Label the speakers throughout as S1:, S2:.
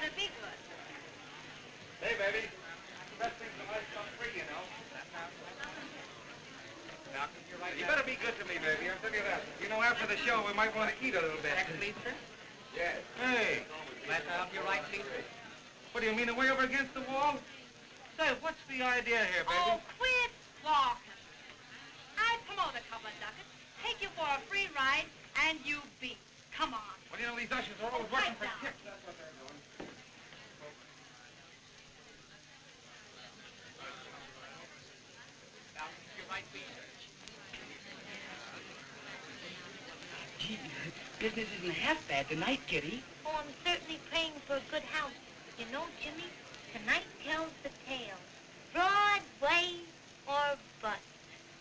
S1: better be good.
S2: Hey, baby. Best thing to life come free, you know. Now, you better be good to me, baby. I'll tell you that. You know, after the show, we might want to eat a little bit.
S3: Please, sir?
S2: Yes. Hey.
S3: Glad to help you right, please, sir.
S2: What do you mean, way over against the wall? Say, what's the idea here, baby?
S1: Oh, quit walking. I'd come over, couple of ducats, take you for a free ride, and you beat. Come on.
S2: Well, you know, these ushers are always working for tips. That's what they're doing.
S3: You're right, please, sir.
S4: Gee, business isn't half bad tonight, Kitty.
S5: Oh, I'm certainly praying for a good house. You know, Jimmy, tonight tells the tale. Broadway or bust.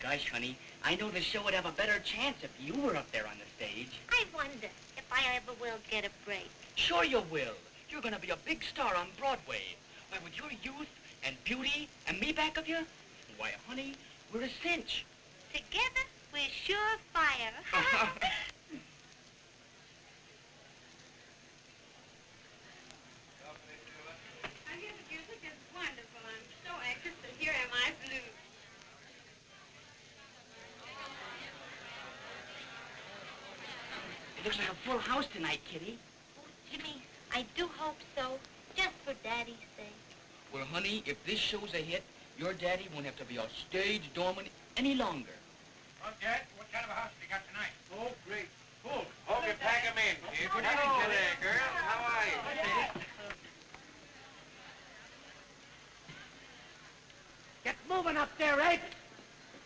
S4: Gosh, honey, I know the show would have a better chance if you were up there on the stage.
S5: I wonder if I ever will get a break.
S4: Sure you will. You're going to be a big star on Broadway. Why, with your youth and beauty and me back of you, why, honey, we're a cinch.
S5: Together, we're sure fire.
S1: I hear the music is wonderful. I'm so anxious to hear Am I Blue.
S4: It looks like a full house tonight, Kitty.
S5: Oh, Jimmy, I do hope so, just for Daddy's sake.
S4: Well, honey, if this show's a hit, your daddy won't have to be a stage doorman any longer.
S2: Well, Dad, what kind of a house have you got tonight? Oh, great. Full. Okay, pack him in, kid. Good evening today, girl. How are you?
S6: Get moving up there, Ape.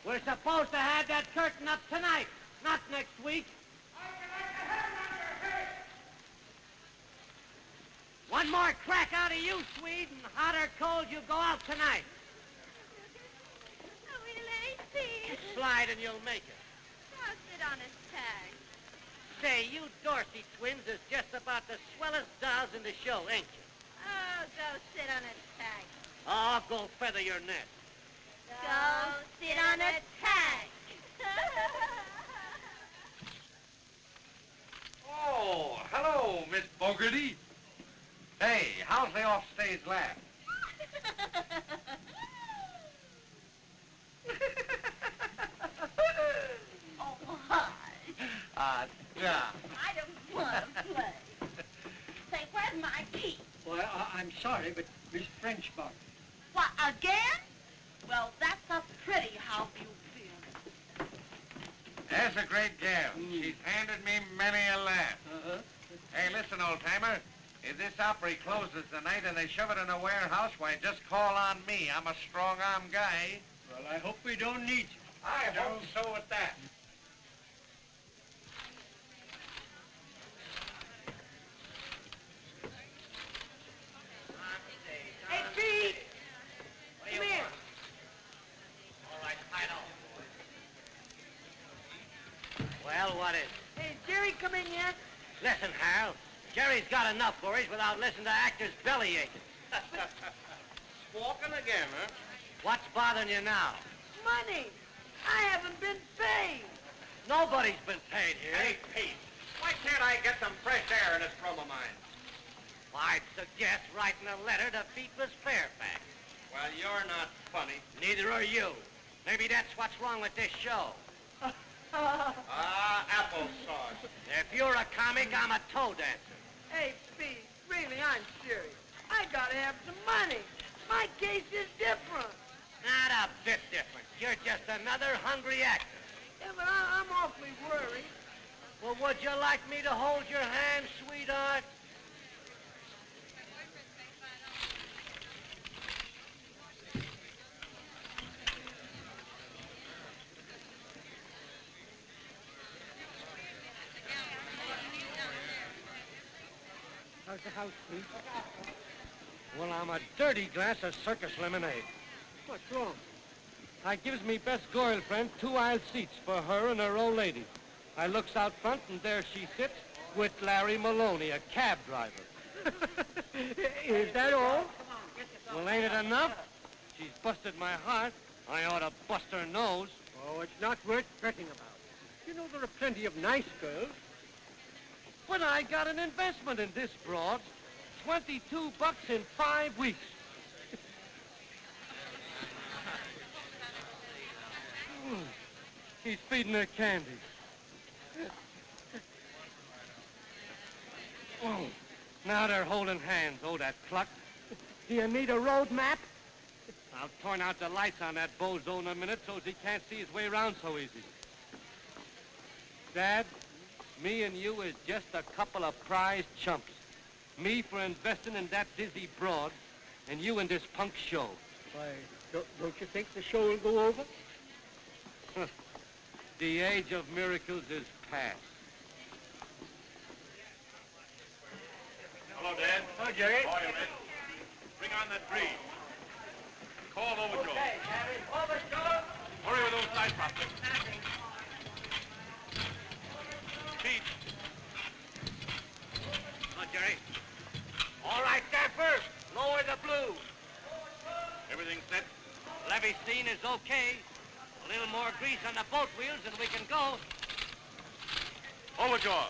S6: We're supposed to have that curtain up tonight, not next week. One more crack out of you, Swede, and hot or cold, you go out tonight.
S1: Oh, Lacey.
S6: Slide and you'll make it.
S1: I'll sit on his tag.
S6: Say, you Dorsey twins is just about the swellest dolls in the show, ain't you?
S1: Oh, go sit on a tag.
S6: Oh, go feather your nest.
S1: Go sit on a tag.
S2: Oh, hello, Miss Bogarty. Hey, how's the offstage laugh?
S1: Oh, hi.
S2: Yeah.
S1: I don't want to play. Say, where's my key?
S6: Well, I'm sorry, but Miss French bought it.
S1: What, again? Well, that's a pretty how you feel.
S2: That's a great gal. She's handed me many a laugh. Hey, listen, old-timer. If this Opry closes tonight and they shove it in a warehouse, why, just call on me. I'm a strong-arm guy.
S6: Well, I hope we don't need you.
S2: I hope so at that.
S6: Hey, Pete! Come here.
S3: All right, hide on.
S6: Well, what is it? Hey, Jerry come in yet? Listen, Hal. Jerry's got enough worries without listening to actors' belly aching.
S2: Walking again, huh?
S6: What's bothering you now?
S7: Money. I haven't been paid.
S6: Nobody's been paid here.
S2: Hey, Pete, why can't I get some fresh air in this room of mine?
S6: I'd suggest writing a letter to Beatrice Fairfax.
S2: Well, you're not funny.
S6: Neither are you. Maybe that's what's wrong with this show.
S2: Applesauce.
S6: If you're a comic, I'm a toe dancer.
S7: Hey, Pete, really, I'm serious. I gotta have some money. My case is different.
S6: Not a bit different. You're just another hungry actor.
S7: Yeah, but I'm awfully worried.
S6: Well, would you like me to hold your hand, sweetheart? How's the house, Pete? Well, I'm a dirty glass of circus lemonade. What's wrong? I gives me best girlfriend 2 aisle seats for her and her old lady. I looks out front, and there she sits with Larry Maloney, a cab driver. Is that all? Well, ain't it enough? She's busted my heart. I ought to bust her nose. Oh, it's not worth fretting about. You know, there are plenty of nice girls. But I got an investment in this broad. $22 in 5 weeks. He's feeding her candy. Oh, now they're holding hands. Oh, that cluck. Do you need a road map? I'll turn out the lights on that bozo in a minute so he can't see his way around so easy. Dad, me and you is just a couple of prize chumps. Me for investing in that dizzy broad, and you in this punk show.
S8: Why, don't you think the show will go over?
S6: The age of miracles is past.
S2: Hello, Dad.
S8: Hello, Jerry.
S2: How are you, men? Bring on that tree. Call Overjoe.
S3: Okay, Harry. Overjoe.
S2: Hurry with those side props. Pete.
S4: Come on, Jerry. All right, Gaffer. Lower the blue.
S2: Everything set?
S4: Levee scene is okay. A little more grease on the boat wheels and we can go.
S2: Overjoe.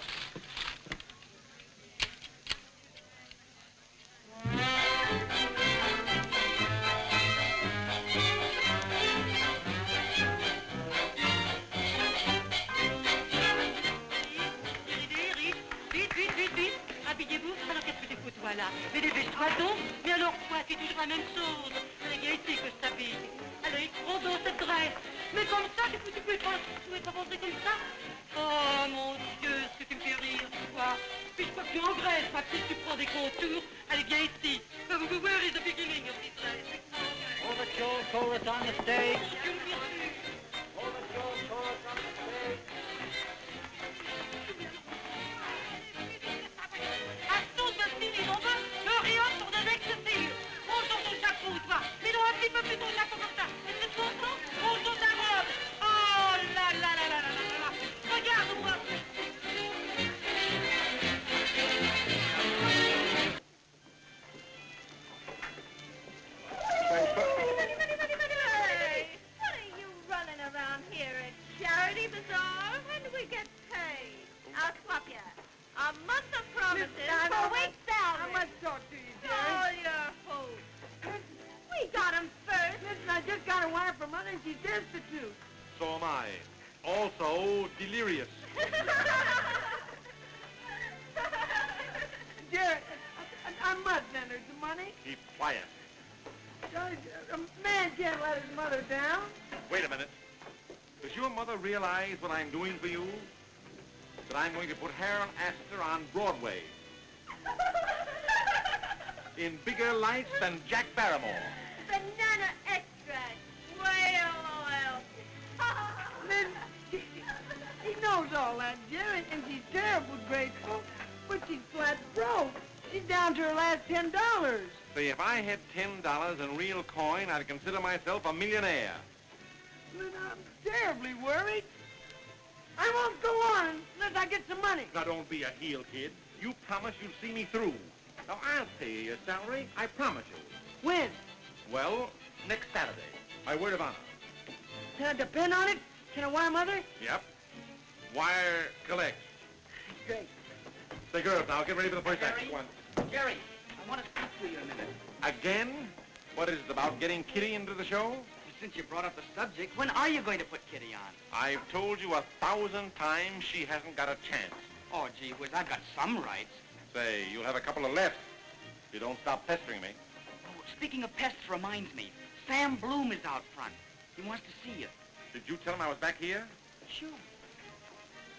S1: Vite. Habillez-vous, alors qu'est-ce que tu fous, toi, là? Mais dépêche-toi donc. Mais alors quoi? C'est toujours la même chose. Allez, viens ici que je t'habille. Allez, prends donc cette dresse. Mais comme ça, tu peux pas penser comme ça? Oh, mon Dieu, ce que tu me fais rire, toi. Puis je crois que tu engraisses, ma petite, tu prends des contours. Allez, viens ici. Where is the beginning of this dress?
S3: Overjoe, chorus on the stage.
S1: Tu me fais rire.
S3: Overjoe, chorus on the stage.
S1: Attention, Bastille, ils en veulent. Le rien sur des ex-filles. Range dans ton chapeau, toi. Mets-donc un petit peu plus ton chapeau comme ça. Est-ce que tu comprends? Range dans ta robe. Oh là là là là là là là. Regarde-moi.
S5: Hey, what are you running around here at Charity Bazaar? When do we get paid? I'll swap you. A month of promises for a week's salary.
S7: I must talk to you, Jerry.
S5: All your hopes. We got him first.
S7: Listen, I just got a wire from Mother and she's destitute.
S2: So am I. Also delirious.
S7: Jerry, I must lend her some money.
S2: Keep quiet.
S7: A man can't let his mother down.
S2: Wait a minute. Does your mother realize what I'm doing for you? That I'm going to put Harold Astor on Broadway. In bigger lights than Jack Barrymore.
S5: Banana extract. Whale oil.
S7: Lynn, he knows all that, Jerry, and she's terrible grateful, but she's flat broke. She's down to her last $10.
S2: See, if I had $10 in real coin, I'd consider myself a millionaire.
S7: Lynn, I'm terribly worried. I won't go on unless I get some money.
S2: Now, don't be a heel, kid. You promise you'll see me through. Now, I'll pay you your salary. I promise you.
S7: When?
S2: Well, next Saturday. My word of honor.
S7: Can I depend on it? Can I wire Mother?
S2: Yep. Wire collect.
S7: Great.
S2: Say, girls, now get ready for the first act.
S4: Jerry?
S2: Go on.
S4: Jerry, I want to speak to you a minute.
S2: Again? What is it, about getting Kitty into the show?
S4: Since you brought up the subject, when are you going to put Kitty on?
S2: I've told you 1,000 times she hasn't got a chance.
S4: Oh, gee whiz, I've got some rights.
S2: Say, you'll have a couple of left if you don't stop pestering me.
S4: Oh, speaking of pests reminds me, Sam Bloom is out front. He wants to see you.
S2: Did you tell him I was back here?
S4: Sure.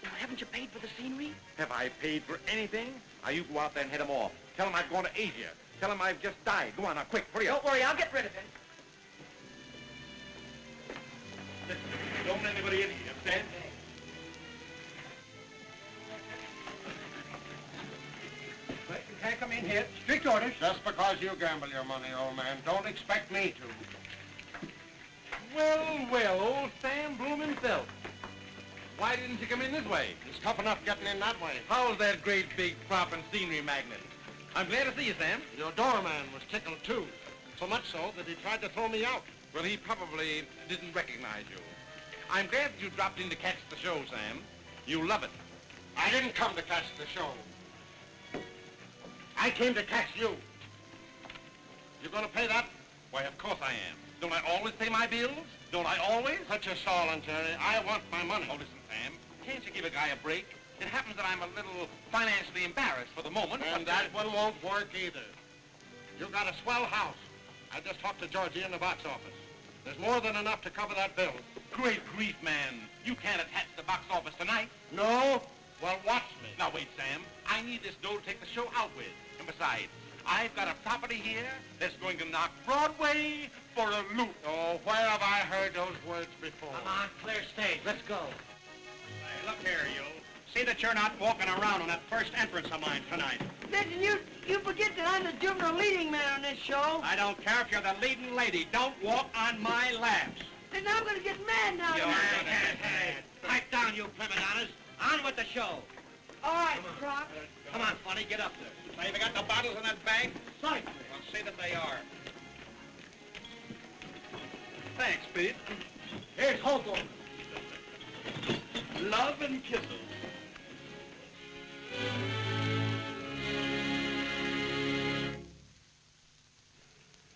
S4: Now, haven't you paid for the scenery?
S2: Have I paid for anything? Now, you go out there and head him off. Tell him I've gone to Asia. Tell him I've just died. Go on, now, quick, hurry up.
S4: Don't worry, I'll get rid of him.
S2: Listen, don't let anybody in here, you understand?
S8: You can't come in here. Strict orders.
S6: Just because you gamble your money, old man, don't expect me to.
S2: Well, old Sam Bloom himself. Why didn't you come in this way?
S6: It's tough enough getting in that way.
S2: How's that great big prop and scenery magnet? I'm glad to see you, Sam.
S6: Your doorman was tickled, too. So much so that he tried to throw me out.
S2: Well, he probably didn't recognize you. I'm glad that you dropped in to catch the show, Sam. You love it.
S6: I didn't come to catch the show. I came to tax you.
S9: You gonna pay that? Why, of course I am. Don't I always pay my bills? Don't I always?
S6: Put your stall on, Jerry. I want my money.
S9: Oh, listen, Sam. Can't you give a guy a break? It happens that I'm a little financially embarrassed for the moment.
S6: And that one won't work either. You got a swell house. I just talked to Georgie in the box office. There's more than enough to cover that bill.
S9: Great grief, man. You can't attach the box office tonight.
S6: No? Well, watch me.
S9: Now, wait, Sam. I need this dough to take the show out with. And besides, I've got a property here that's going to knock Broadway for a loop.
S6: Oh, where have I heard those words before?
S8: Come on, clear stage. Let's go.
S3: Hey, look here, you. See that you're not walking around on that first entrance of mine tonight.
S7: Listen, you forget that I'm the juvenile leading man on this show.
S3: I don't care if you're the leading lady. Don't walk on my laps.
S7: Then I'm gonna get mad now.
S3: Hey, pipe down, you prima donnas. On with the show.
S7: All right, Croc.
S3: Come on, Funny, get up there. Say, you got the bottles in that bag?
S7: Sorry.
S3: Well, see that they are. Thanks, Pete.
S7: Here's Hogo.
S3: Love and kisses.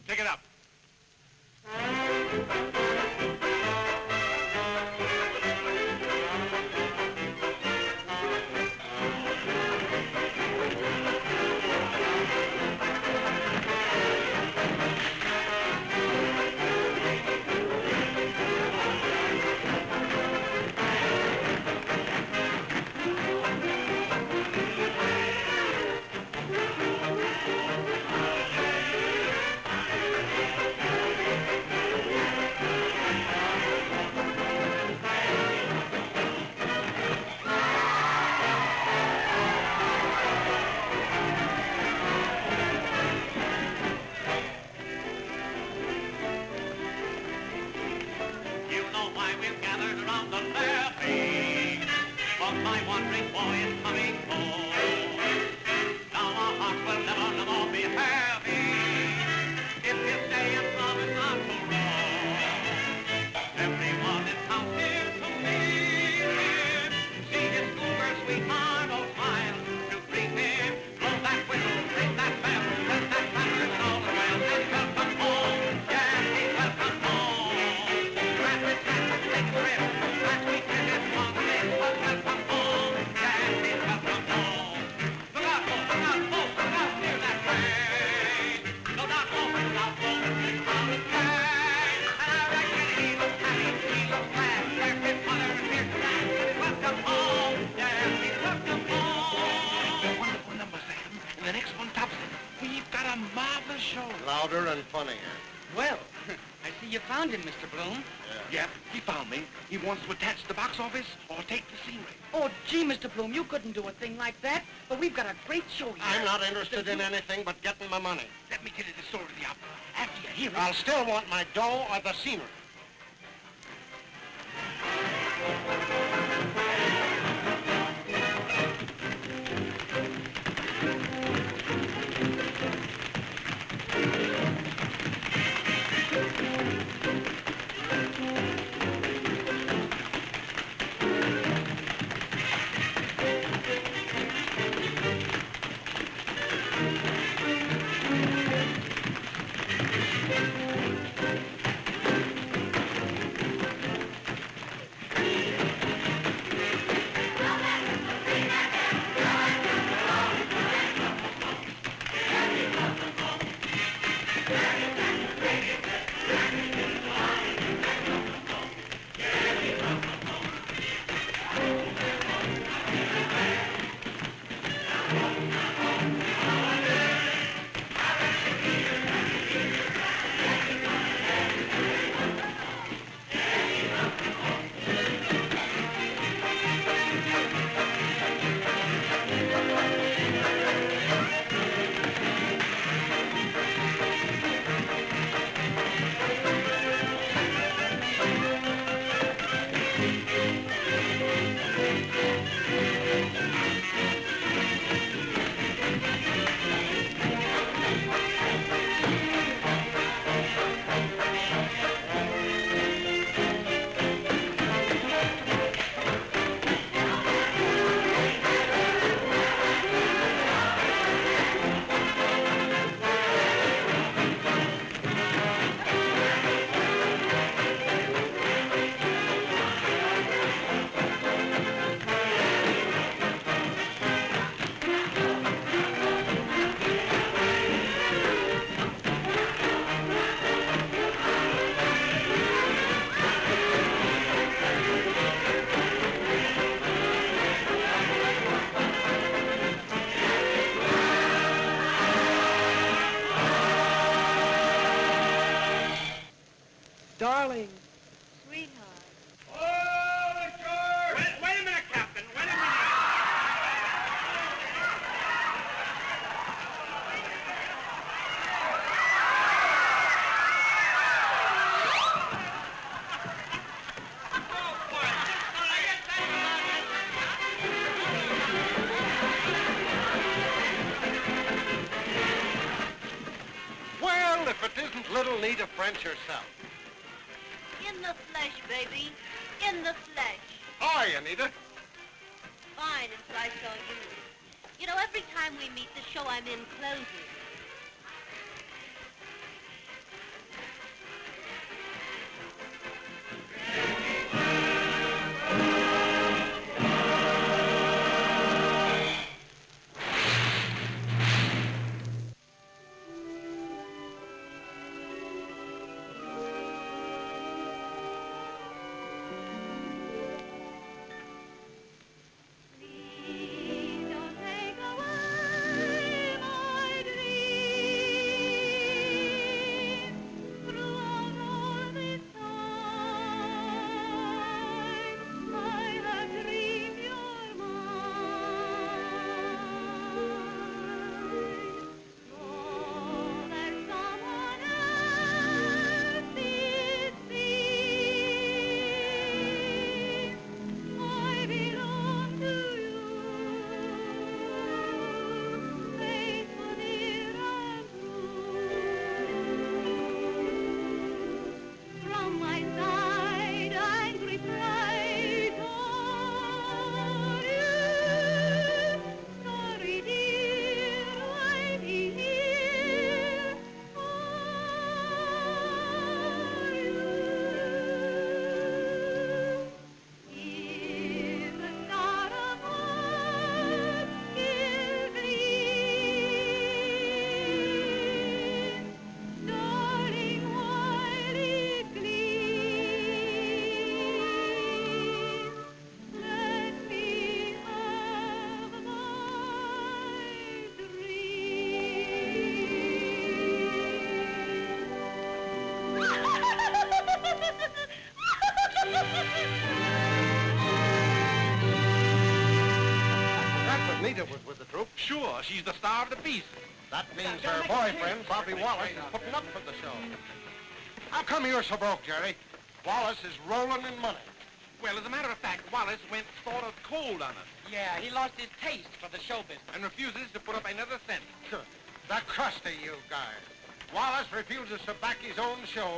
S9: Pick it up.
S3: You know why we've gathered around the levee. For my wandering boy is coming home. Now our hearts will never, never be heavy. If you stay and promise not to roam. Everyone in town here to meet him. See his schoolgirl sweetheart all smile to greet him. Blow that whistle, ring that bell, let that clatter and all the well. And welcome home, yes, he's welcome home. Rapid tap, take a trip, last weekend is one day, but welcome home, yes, he's welcome home. Look out, folks, look out, near that train. Look out, folks, it's crowded train. And I reckon he looks happy, he looks glad. There's his mother here to dance, he's welcome home, yes, he's welcome home.
S9: Wonderful number, Sam. And the next one tops it. We've got a marvelous show.
S6: Louder and funnier.
S4: Well, I see you found him, Mr. Bloom.
S9: Yep, he found me. He wants to attach the box office or take the scenery.
S4: Oh, gee, Mr. Bloom, you couldn't do a thing like that. But we've got a great show here.
S6: I'm not interested in anything but getting my money.
S9: Let me tell you the story of the opera. After you hear it,
S6: I'll still want my dough or the scenery.
S7: Darling.
S5: Sweetheart.
S9: Wait a minute, Captain. Wait a minute.
S6: Well, if it isn't little Nita French herself.
S5: In the flesh, baby. In the flesh.
S6: How are you, Nita?
S5: Fine until I saw you. You know, every time we meet, the show I'm in closes. Please don't take away my dream. Throughout all this time, I have dreamed you're mine. Know that someone else is seen. I belong to you, faithful, dear, and true. From my side, angry pride on you. Sorry, dear, waiting here for you. If the star of hope is green, darling, while it gleams, let me have
S6: That's what Nita was with the troupe.
S9: Sure, she's the star of the piece.
S6: That means her boyfriend, Bobby Wallace, is putting up for the show. How come you're so broke, Jerry? Wallace is rolling in money.
S9: Well, as a matter of fact, Wallace went sort of cold on us
S4: Yeah, he lost his taste for the show business.
S9: and refuses to put up another cent.
S6: The crust of you guys. Wallace refuses to back his own show,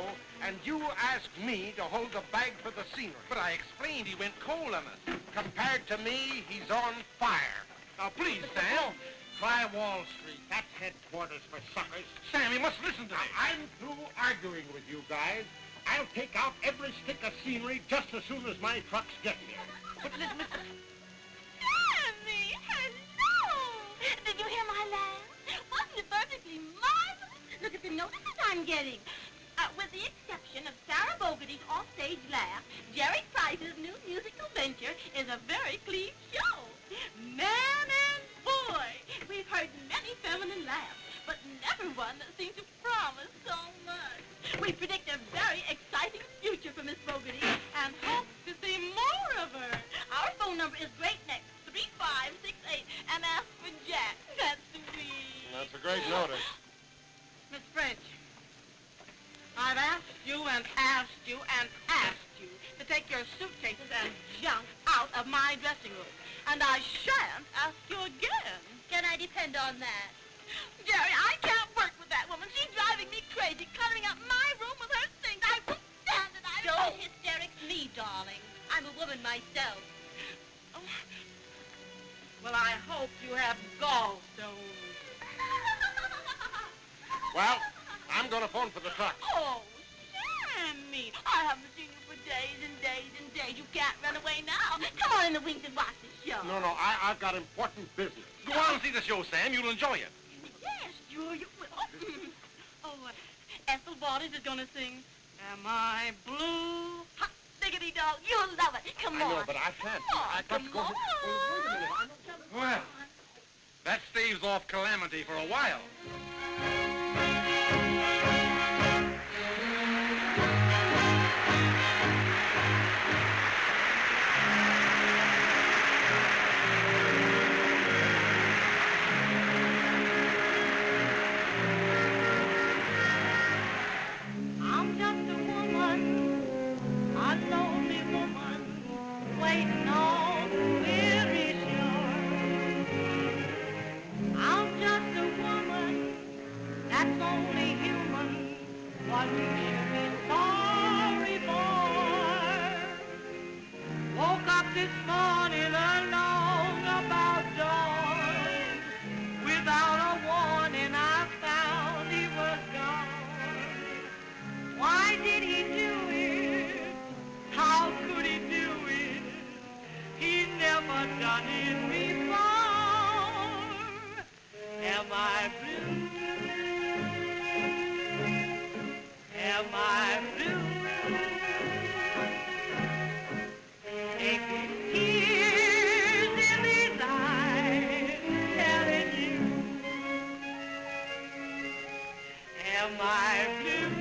S6: and you ask me to hold the bag for the scenery.
S9: But I explained he went cold on us.
S6: Compared to me, he's on fire.
S9: Now, please, Sam.
S6: Try Wall Street. That's headquarters for suckers.
S9: Sam, you must listen to me.
S6: I'm through arguing with you guys. I'll take out every stick of scenery just as soon as my trucks get here.
S9: But listen,
S5: Sammy, hello! Did you hear my laugh? Wasn't it perfectly marvelous? Look at the notices I'm getting. With the exception of Sarah Bogarty's offstage laugh, Jerry Price's new musical venture is a very clean show. Man and boy, we've heard many feminine laughs, but never one that seemed to promise so much. We predict a very exciting future for Miss Bogarty and hope to see more of her. Our phone number is Great Next 3568 and ask for Jack. That's me.
S6: That's a great notice.
S1: Miss French, I've asked you and asked you and asked you to take your suitcases and junk out of my dressing room. And I shan't ask you again.
S5: Can I depend on that?
S1: Jerry, I can't work with that woman. She's driving me crazy, cluttering up my room with her things. I won't stand it.
S5: Don't hysterics me, darling. I'm a woman myself.
S1: Oh. Well, I hope you have gallstones.
S6: Well, I'm going to phone for the truck.
S1: Oh, Sammy, I haven't seen you for days and days and days. You can't run away now. Come on in the wings and watch the show.
S6: No, I've got important business.
S9: Go on and see the show, Sam. You'll enjoy it.
S1: Yes, sure you will. Ethel Waters is going to sing, Am I Blue? Hot diggity dog. You'll love it. Come on.
S6: I know, but I can't.
S1: Come on,
S6: I've got to go.
S1: come
S6: Oh, wait a minute.
S1: on.
S9: Well, that staves off calamity for a while.
S1: What you should be sorry for. Woke up this morning alone about dawn. Without a warning, I found he was gone. Why did he do it? How could he do it? He never done it before. Am I blue? Am I blue? Aching tears in these eyes telling you. Am I blue?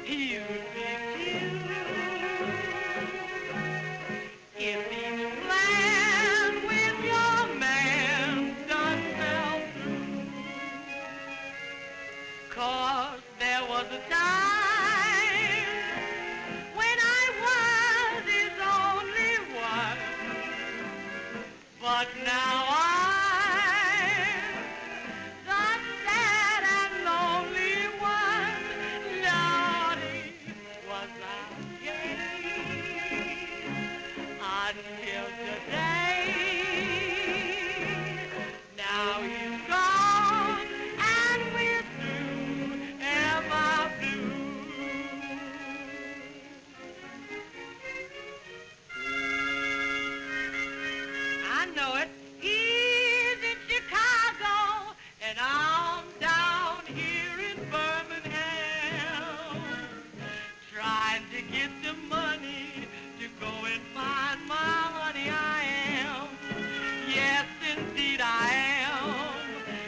S1: You'd be too if each plan with your man done fell through. 'Cause there was a time when I was his only one, but now I'm the sad and lonely one. Lordy, was I gay until today. Now he's gone and we're through. Am I blue? I know it. He's in Chicago and I'm down here in Birmingham, trying to get the money to go and find my honey. I am. Yes, indeed I am.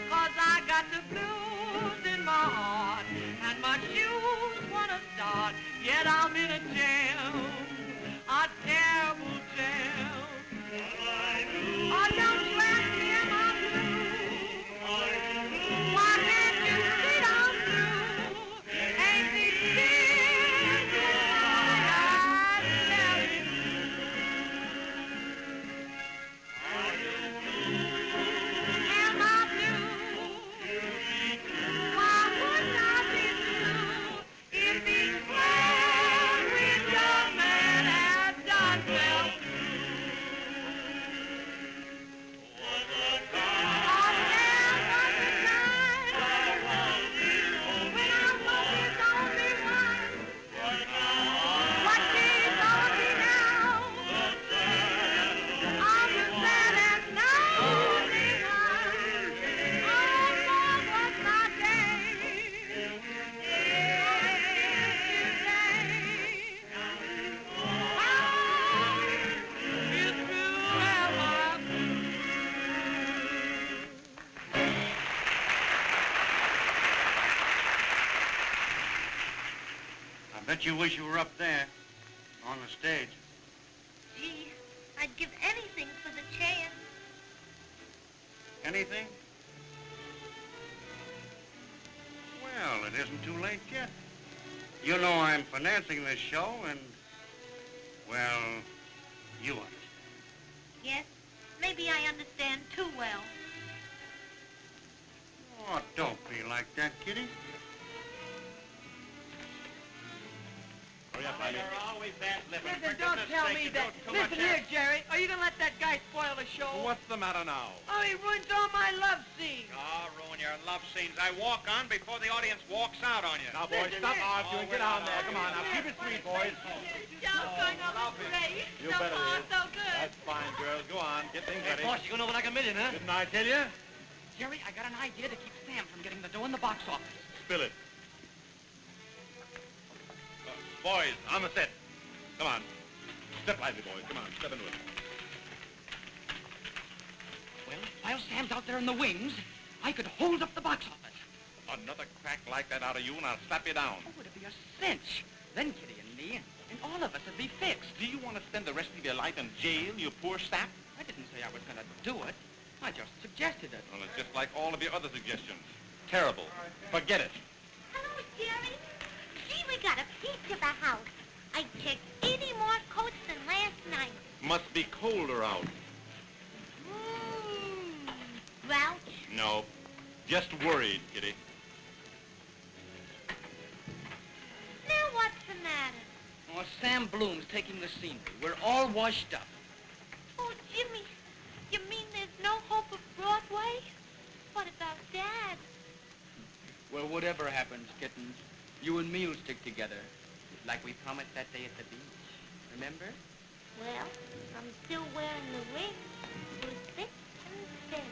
S1: 'Cause I got the blues in my heart and my shoes wanna start. Yet I'm in a jam, a terrible jam. Oh, don't you ask me, am I blue? Why can't you see I'm blue? Ain't these tears in my eyes telling you? Am I blue? Why wouldn't I be blue if each plan with your man had done fell through?
S8: I bet you wish you were up there, on the stage.
S5: Gee, I'd give anything for the chance.
S8: Anything? Well, it isn't too late yet. You know I'm financing this show, and, well, you understand.
S5: Yes, maybe I understand too well.
S8: Oh, don't be like that, Kitty.
S9: Hurry up, Riley.
S4: You're always bad living.
S1: Listen, don't tell me that. Listen here, Jerry. Are you going to let that guy spoil the show?
S9: What's the matter now?
S1: Oh, he ruins all my love scenes.
S4: Oh, ruin your love scenes. I walk on before the audience walks out on you.
S9: Now, boys, stop arguing. Get on there. Come on, now. Keep it sweet, boys.
S5: Show's going over great.
S9: You
S5: So
S9: better
S5: far,
S9: is.
S5: so good.
S9: That's fine, girls. Go on. Get things ready.
S4: Boss, you're going over like a million, huh?
S9: Didn't I tell you?
S4: Jerry, I got an idea to keep Sam from getting the dough in the box office.
S9: Spill it. Boys, on the set. Come on. Step lively, boys. Come on. Step into it.
S4: Well, while Sam's out there in the wings, I could hold up the box office.
S9: Another crack like that out of you, and I'll slap you down.
S4: Oh, it'd be a cinch. Then Kitty and me and all of us would be fixed.
S9: Do you want to spend the rest of your life in jail, you poor sap?
S4: I didn't say I was going to do it. I just suggested it.
S9: Well, it's just like all of your other suggestions. Terrible. Forget it.
S5: Hello, Jerry. Gee, we got a peach of a house. I checked 80 more coats than last night.
S9: Must be colder out.
S5: Grouch.
S9: No. Just worried, Kitty.
S5: matter?
S4: Oh, Sam Bloom's taking the scenery. We're all washed up.
S5: Oh, Jimmy, you mean there's no hope of Broadway? What about Dad?
S4: Well, whatever happens, kittens, you and me'll stick together. Like we promised that day at the beach. Remember?
S5: Well, I'm still wearing the ring through thick and thin.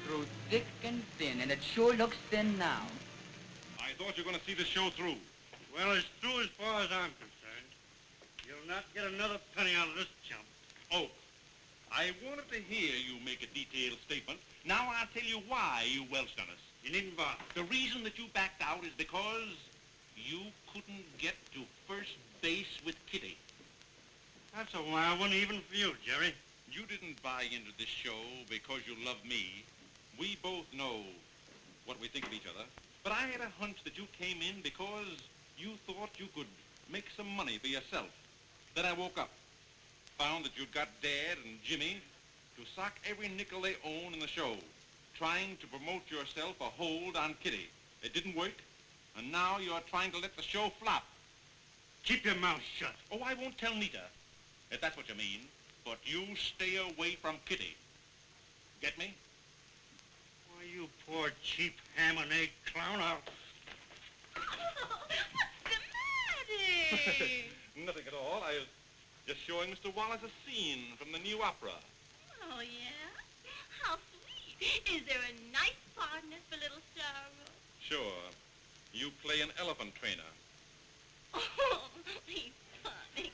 S4: Through thick and thin, and it sure looks thin now.
S9: I thought you were going to see the show through.
S8: Well, it's through as far as I'm concerned. You'll not get another penny out of this chump.
S9: Oh, I wanted to hear you make a detailed statement. Now I'll tell you why you welched on us.
S8: You needn't bother.
S9: The reason that you backed out is because you couldn't get to first base with Kitty.
S8: That's a wild one even for you, Jerry.
S9: You didn't buy into this show because you love me. We both know what we think of each other. But I had a hunch that you came in because you thought you could make some money for yourself. Then I woke up, found that you'd got Dad and Jimmy to sock every nickel they own in the show, trying to promote yourself a hold on Kitty. It didn't work, and now you're trying to let the show flop.
S8: Keep your mouth shut.
S9: Oh, I won't tell Nita, if that's what you mean, but you stay away from Kitty. Get me?
S8: Why, you poor cheap ham and egg clown.
S5: What's the matter?
S9: Nothing at all. I was just showing Mr. Wallace a scene from the new opera.
S5: Oh, yeah? How sweet. Is there a nice partner for little Sarah?
S9: Sure. You play an elephant trainer.
S5: Oh, he's funny.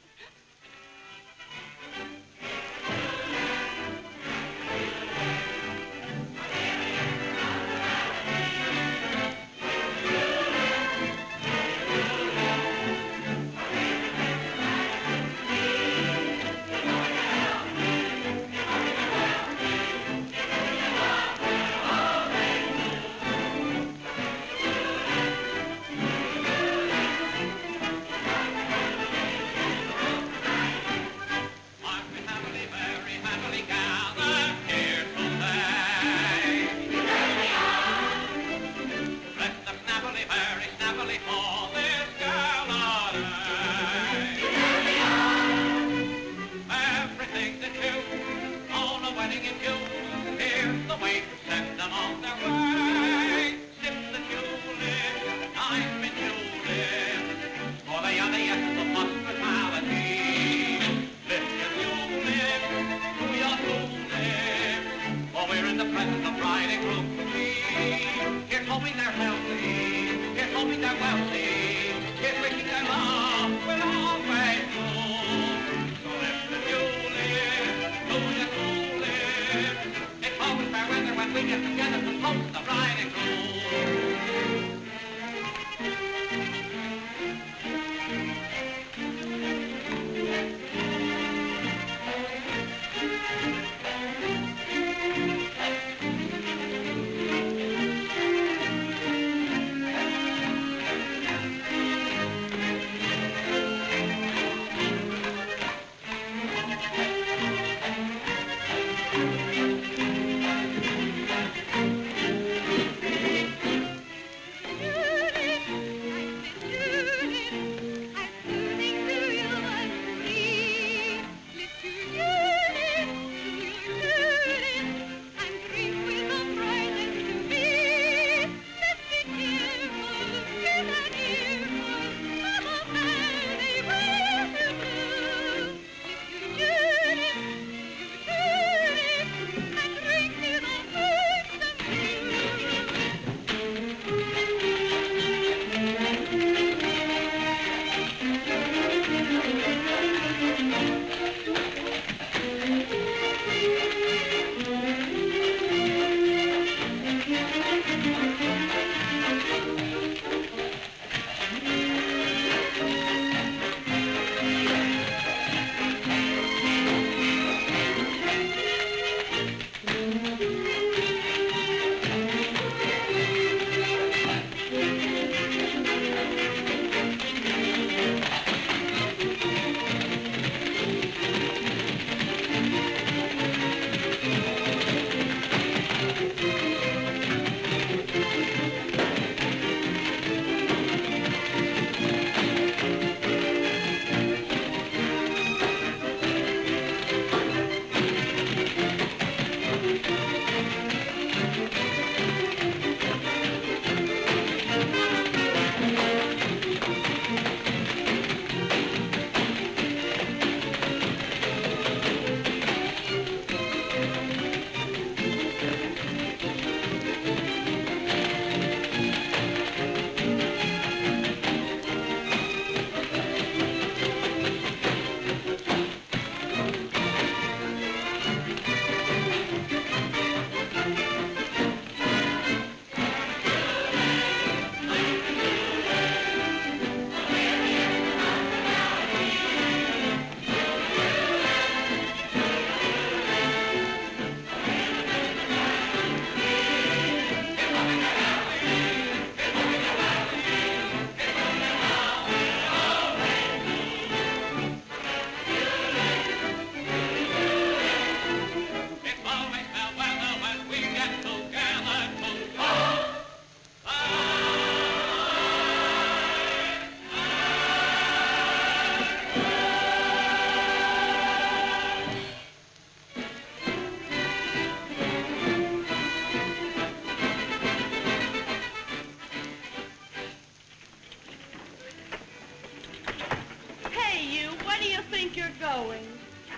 S7: going?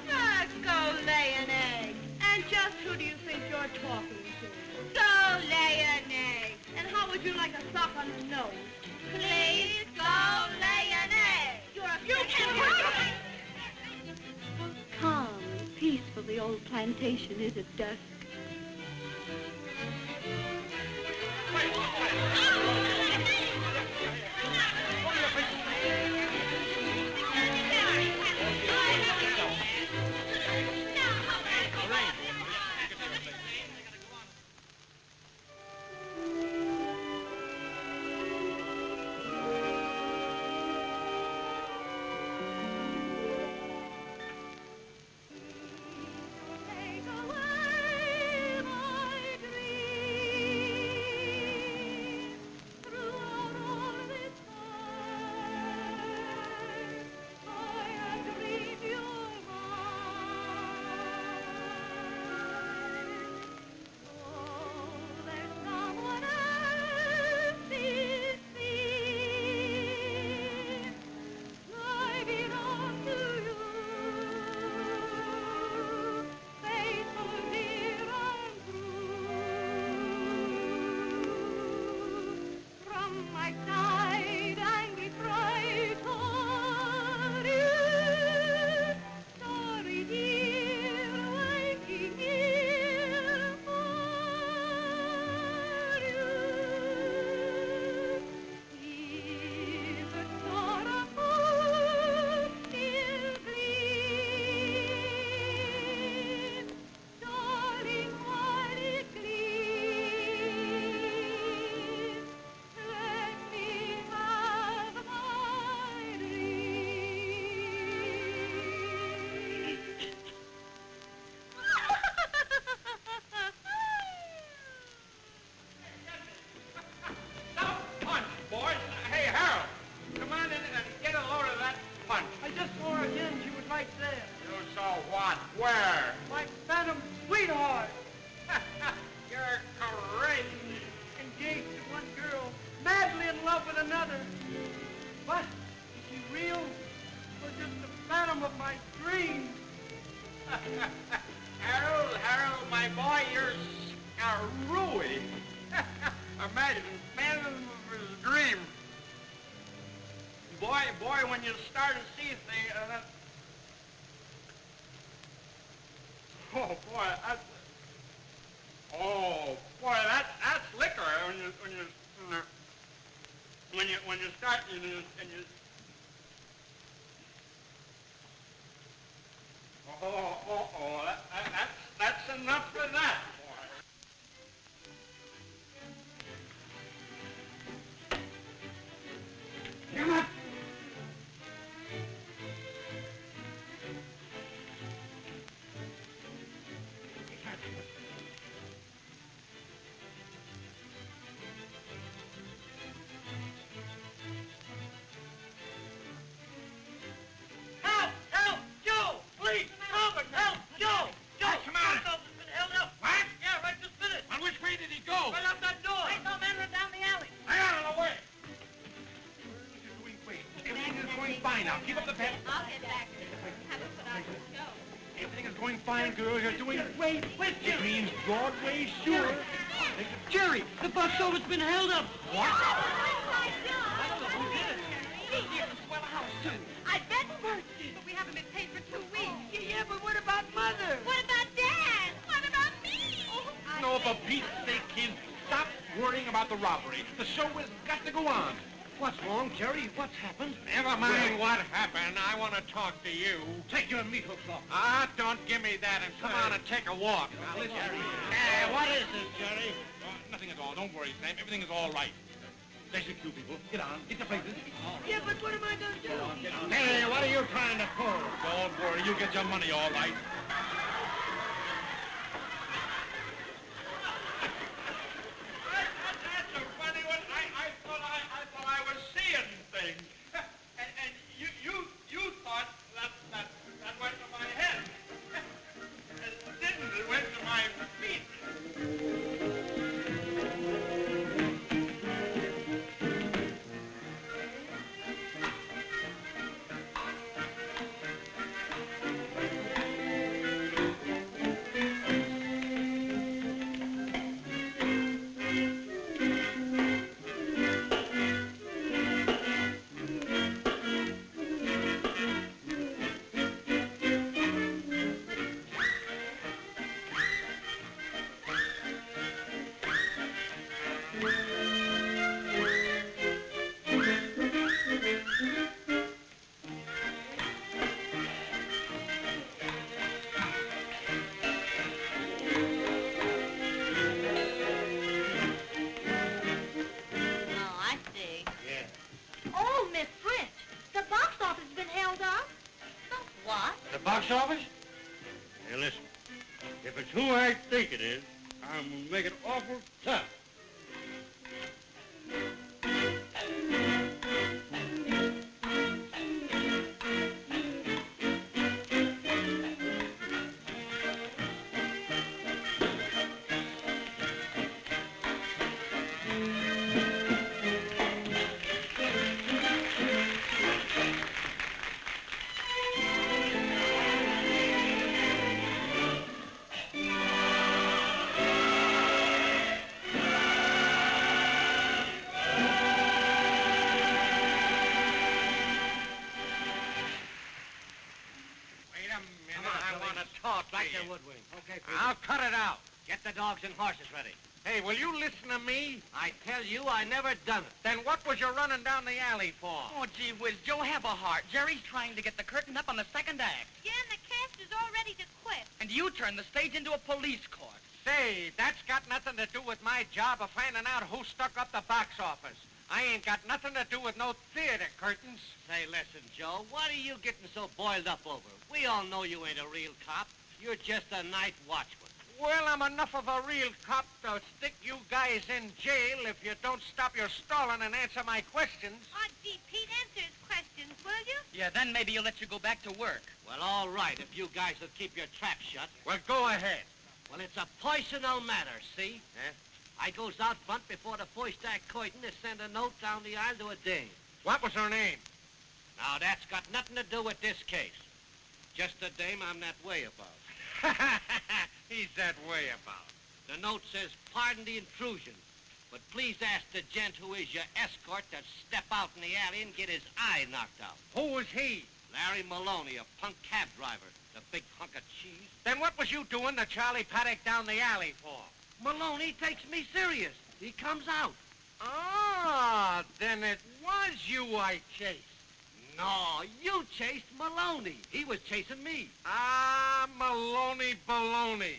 S7: Just go lay an egg. And just who do you think you're talking to? Go lay an egg. And how would you like a sock on the nose? Please go lay an egg. You can hurry.
S5: Calm and peaceful the old plantation is at dusk.
S8: Harold, my boy, you're screwy. Imagine, man of his dream. Boy, when you start to see things, that's liquor. When you start and you. That's enough for that, boy. Come on.
S6: Jerry, the bus over's been held up. What?
S5: I bet Bert did. But we haven't been paid for 2 weeks.
S7: Yeah, but what about Mother?
S5: What about Dad? What about me?
S9: No, for Pete's sake, kids, stop worrying about the robbery. The show has got to go on.
S6: What's wrong, Jerry? What's happened?
S2: Never mind what happened. I want to talk to you.
S6: Take your meat hooks off.
S2: Don't give me that and come on and take a walk.
S6: Now, listen.
S2: Hey, what is this, Jerry?
S9: Nothing at all. Don't worry, Sam. Everything is all right.
S6: There's your cue, people. Get on. Get your places.
S7: Yeah, but what am I going to do?
S6: Get on.
S2: Hey, what are you trying to pull?
S9: Don't worry. You get your money all right.
S8: That's a funny one. I thought I was seeing things. And you thought that went to my head. It didn't. It went to my feet.
S6: box office? Hey, listen. If it's who I think it is, I'm gonna make it awful tough.
S2: Wait a minute, I want to talk
S6: Back
S2: to
S6: your
S2: you.
S6: woodwind. Okay, Pete.
S2: I'll cut it out.
S6: Get the dogs and horses ready.
S2: Hey, will you listen to me?
S6: I tell you, I never done it.
S2: Then what was you running down the alley for?
S4: Oh, gee whiz, Joe, have a heart. Jerry's trying to get the curtain up on the second act.
S5: Yeah, and the cast is all ready to quit.
S4: And you turn the stage into a police court.
S2: Say, that's got nothing to do with my job of finding out who stuck up the box office. I ain't got nothing to do with no theater curtains.
S6: Say, listen, Joe, what are you getting so boiled up over? We all know you ain't a real cop. You're just a night watchman.
S2: Well, I'm enough of a real cop to stick you guys in jail if you don't stop your stalling and answer my questions.
S5: Oh, gee, Pete, answer his questions, will you?
S4: Yeah, then maybe he'll let you go back to work.
S6: Well, all right, if you guys will keep your trap shut.
S2: Well, go ahead.
S6: Well, it's a personal matter, see?
S2: Eh?
S6: I goes out front before the first act curtain to send a note down the aisle to a dame.
S2: What was her name?
S6: Now, that's got nothing to do with this case. Just a dame I'm that way about.
S2: He's that way about.
S6: The note says, pardon the intrusion, but please ask the gent who is your escort to step out in the alley and get his eye knocked out.
S2: Who was he?
S6: Larry Maloney, a punk cab driver, the big hunk of cheese.
S2: Then what was you doing the Charlie Paddock down the alley for?
S6: Maloney takes me serious. He comes out.
S2: Ah, then it was you I chased.
S6: No, you chased Maloney. He was chasing me.
S2: Ah, Maloney baloney.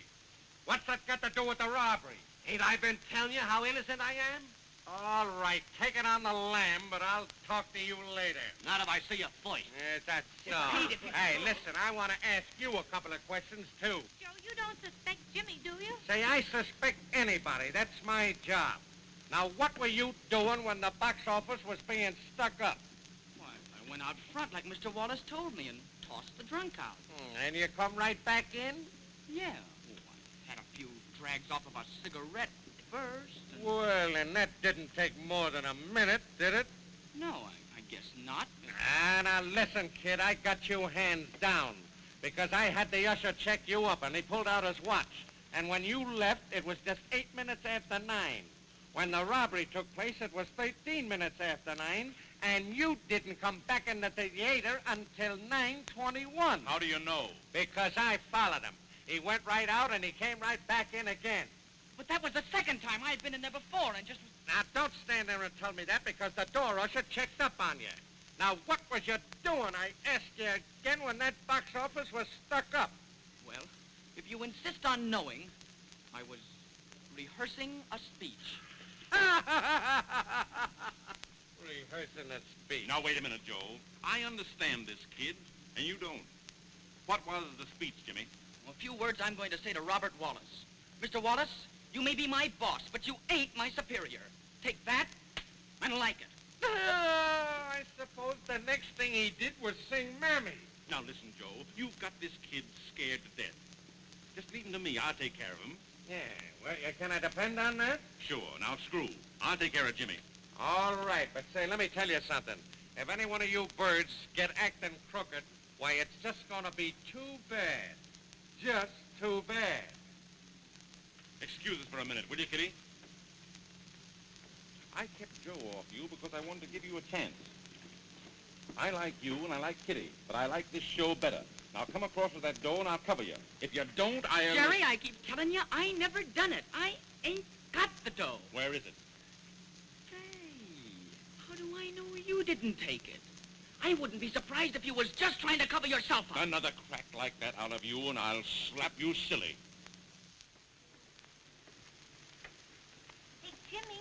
S2: What's that got to do with the robbery?
S6: Ain't I been telling you how innocent I am?
S2: All right, take it on the lamb, but I'll talk to you later.
S6: Not if I see you first.
S2: That's so.
S4: Pete, if you-
S2: Hey, listen, I want to ask you a couple of questions, too.
S5: Joe, you don't suspect Jimmy, do you?
S2: Say, I suspect anybody. That's my job. Now, what were you doing when the box office was being stuck up?
S4: Why, I went out front like Mr. Wallace told me and tossed the drunk out.
S2: And you come right back in?
S4: Yeah. Oh, I had a few drags off of a cigarette first. And...
S2: Well, and that didn't take more than a minute, did it?
S4: No, I guess not.
S2: Ah, now listen, kid, I got you hands down because I had the usher check you up, and he pulled out his watch. And when you left, it was just 8 minutes after 9. When the robbery took place, it was 13 minutes after 9, and you didn't come back in the theater until 9:21.
S9: How do you know?
S2: Because I followed him. He went right out, and he came right back in again.
S4: But that was the second time I'd been in there before and just...
S2: Now, don't stand there and tell me that because the door usher checked up on you. Now, what was you doing? I asked you again when that box office was stuck up.
S4: Well, if you insist on knowing, I was rehearsing a speech.
S2: Rehearsing a speech.
S9: Now, wait a minute, Joe. I understand this, kid, and you don't. What was the speech, Jimmy?
S4: A few words I'm going to say to Robert Wallace. Mr. Wallace, you may be my boss, but you ain't my superior. Take that and like it.
S2: I suppose the next thing he did was sing Mammy.
S9: Now, listen, Joe. You've got this kid scared to death. Just leave him to me. I'll take care of him.
S2: Yeah, well, can I depend on that?
S9: Sure. Now, screw. I'll take care of Jimmy.
S2: All right, but say, let me tell you something. If any one of you birds get acting crooked, why, it's just gonna be too bad. Just too bad.
S9: Excuse us for a minute, will you, Kitty? I kept Joe off you because I wanted to give you a chance. I like you and I like Kitty, but I like this show better. Now come across with that dough and I'll cover you. If you don't, I'll...
S4: Jerry, I keep telling you, I never done it. I ain't got the dough.
S9: Where is it?
S4: Say, how do I know you didn't take it? I wouldn't be surprised if you was just trying to cover yourself up.
S9: Another crack like that out of you and I'll slap you silly.
S5: Hey, Jimmy,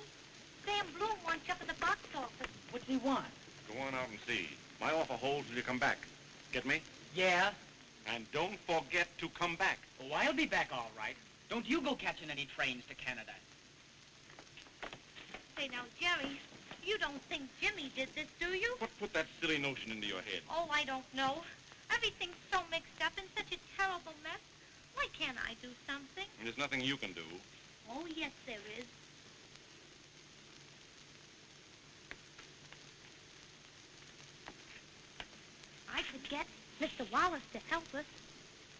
S5: Sam Bloom wants you up at the box office.
S4: What's he want?
S9: Go on out and see. My offer holds till you come back. Get me?
S4: Yeah.
S9: And don't forget to come back.
S4: Oh, I'll be back all right. Don't you go catching any trains to Canada.
S5: Say now, Jerry, you don't think Jimmy did this, do you?
S9: What put that silly notion into your head?
S5: Oh, I don't know. Everything's so mixed up in such a terrible mess. Why can't I do something?
S9: There's nothing you can do.
S5: Oh, yes, there is. I could get Mr. Wallace to help us.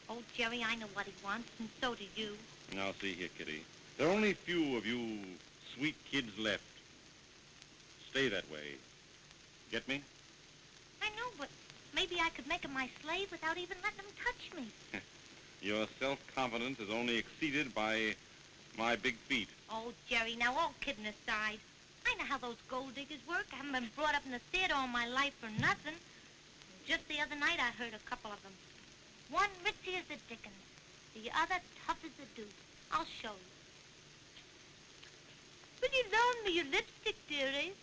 S5: Oh, Jerry, I know what he wants, and so do you.
S9: Now, see here, Kitty. There are only few of you sweet kids left. Stay that way. Get me?
S5: I know, but maybe I could make him my slave without even letting him touch me.
S9: Your self-confidence is only exceeded by my big feet.
S5: Oh, Jerry, now all kidding aside, I know how those gold diggers work. I haven't been brought up in the theater all my life for nothing. Just the other night I heard a couple of them. One ritzy as the dickens, the other tough as the deuce. I'll show you. Will you loan me your lipstick, dearie?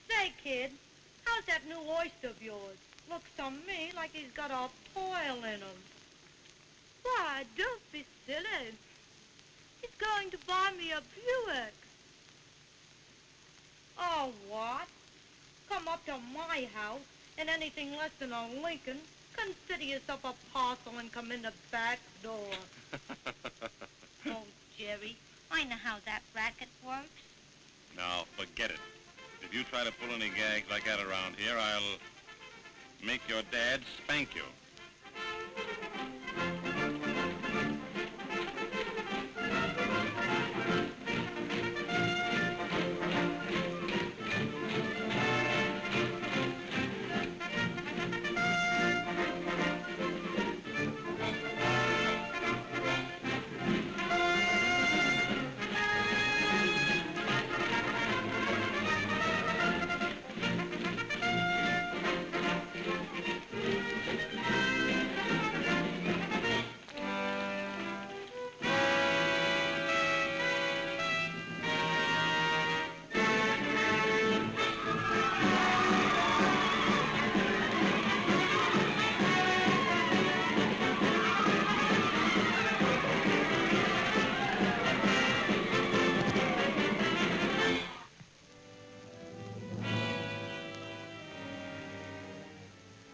S5: Say, kid, how's that new oyster of yours? Looks to me like he's got a toil in him. Why, don't be silly. He's going to buy me a Buick. Oh, what? Come up to my house in anything less than a Lincoln, consider yourself a parcel and come in the back door. Oh, Jerry, I know how that racket works.
S9: Now, forget it. If you try to pull any gags like that around here, I'll make your dad spank you.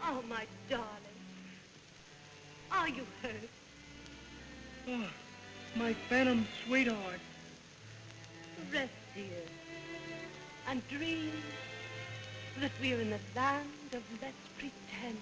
S5: Oh, my darling. Are you hurt?
S10: Oh, my phantom sweetheart.
S5: Rest, dear, and dream that we're in the land of Let's Pretend.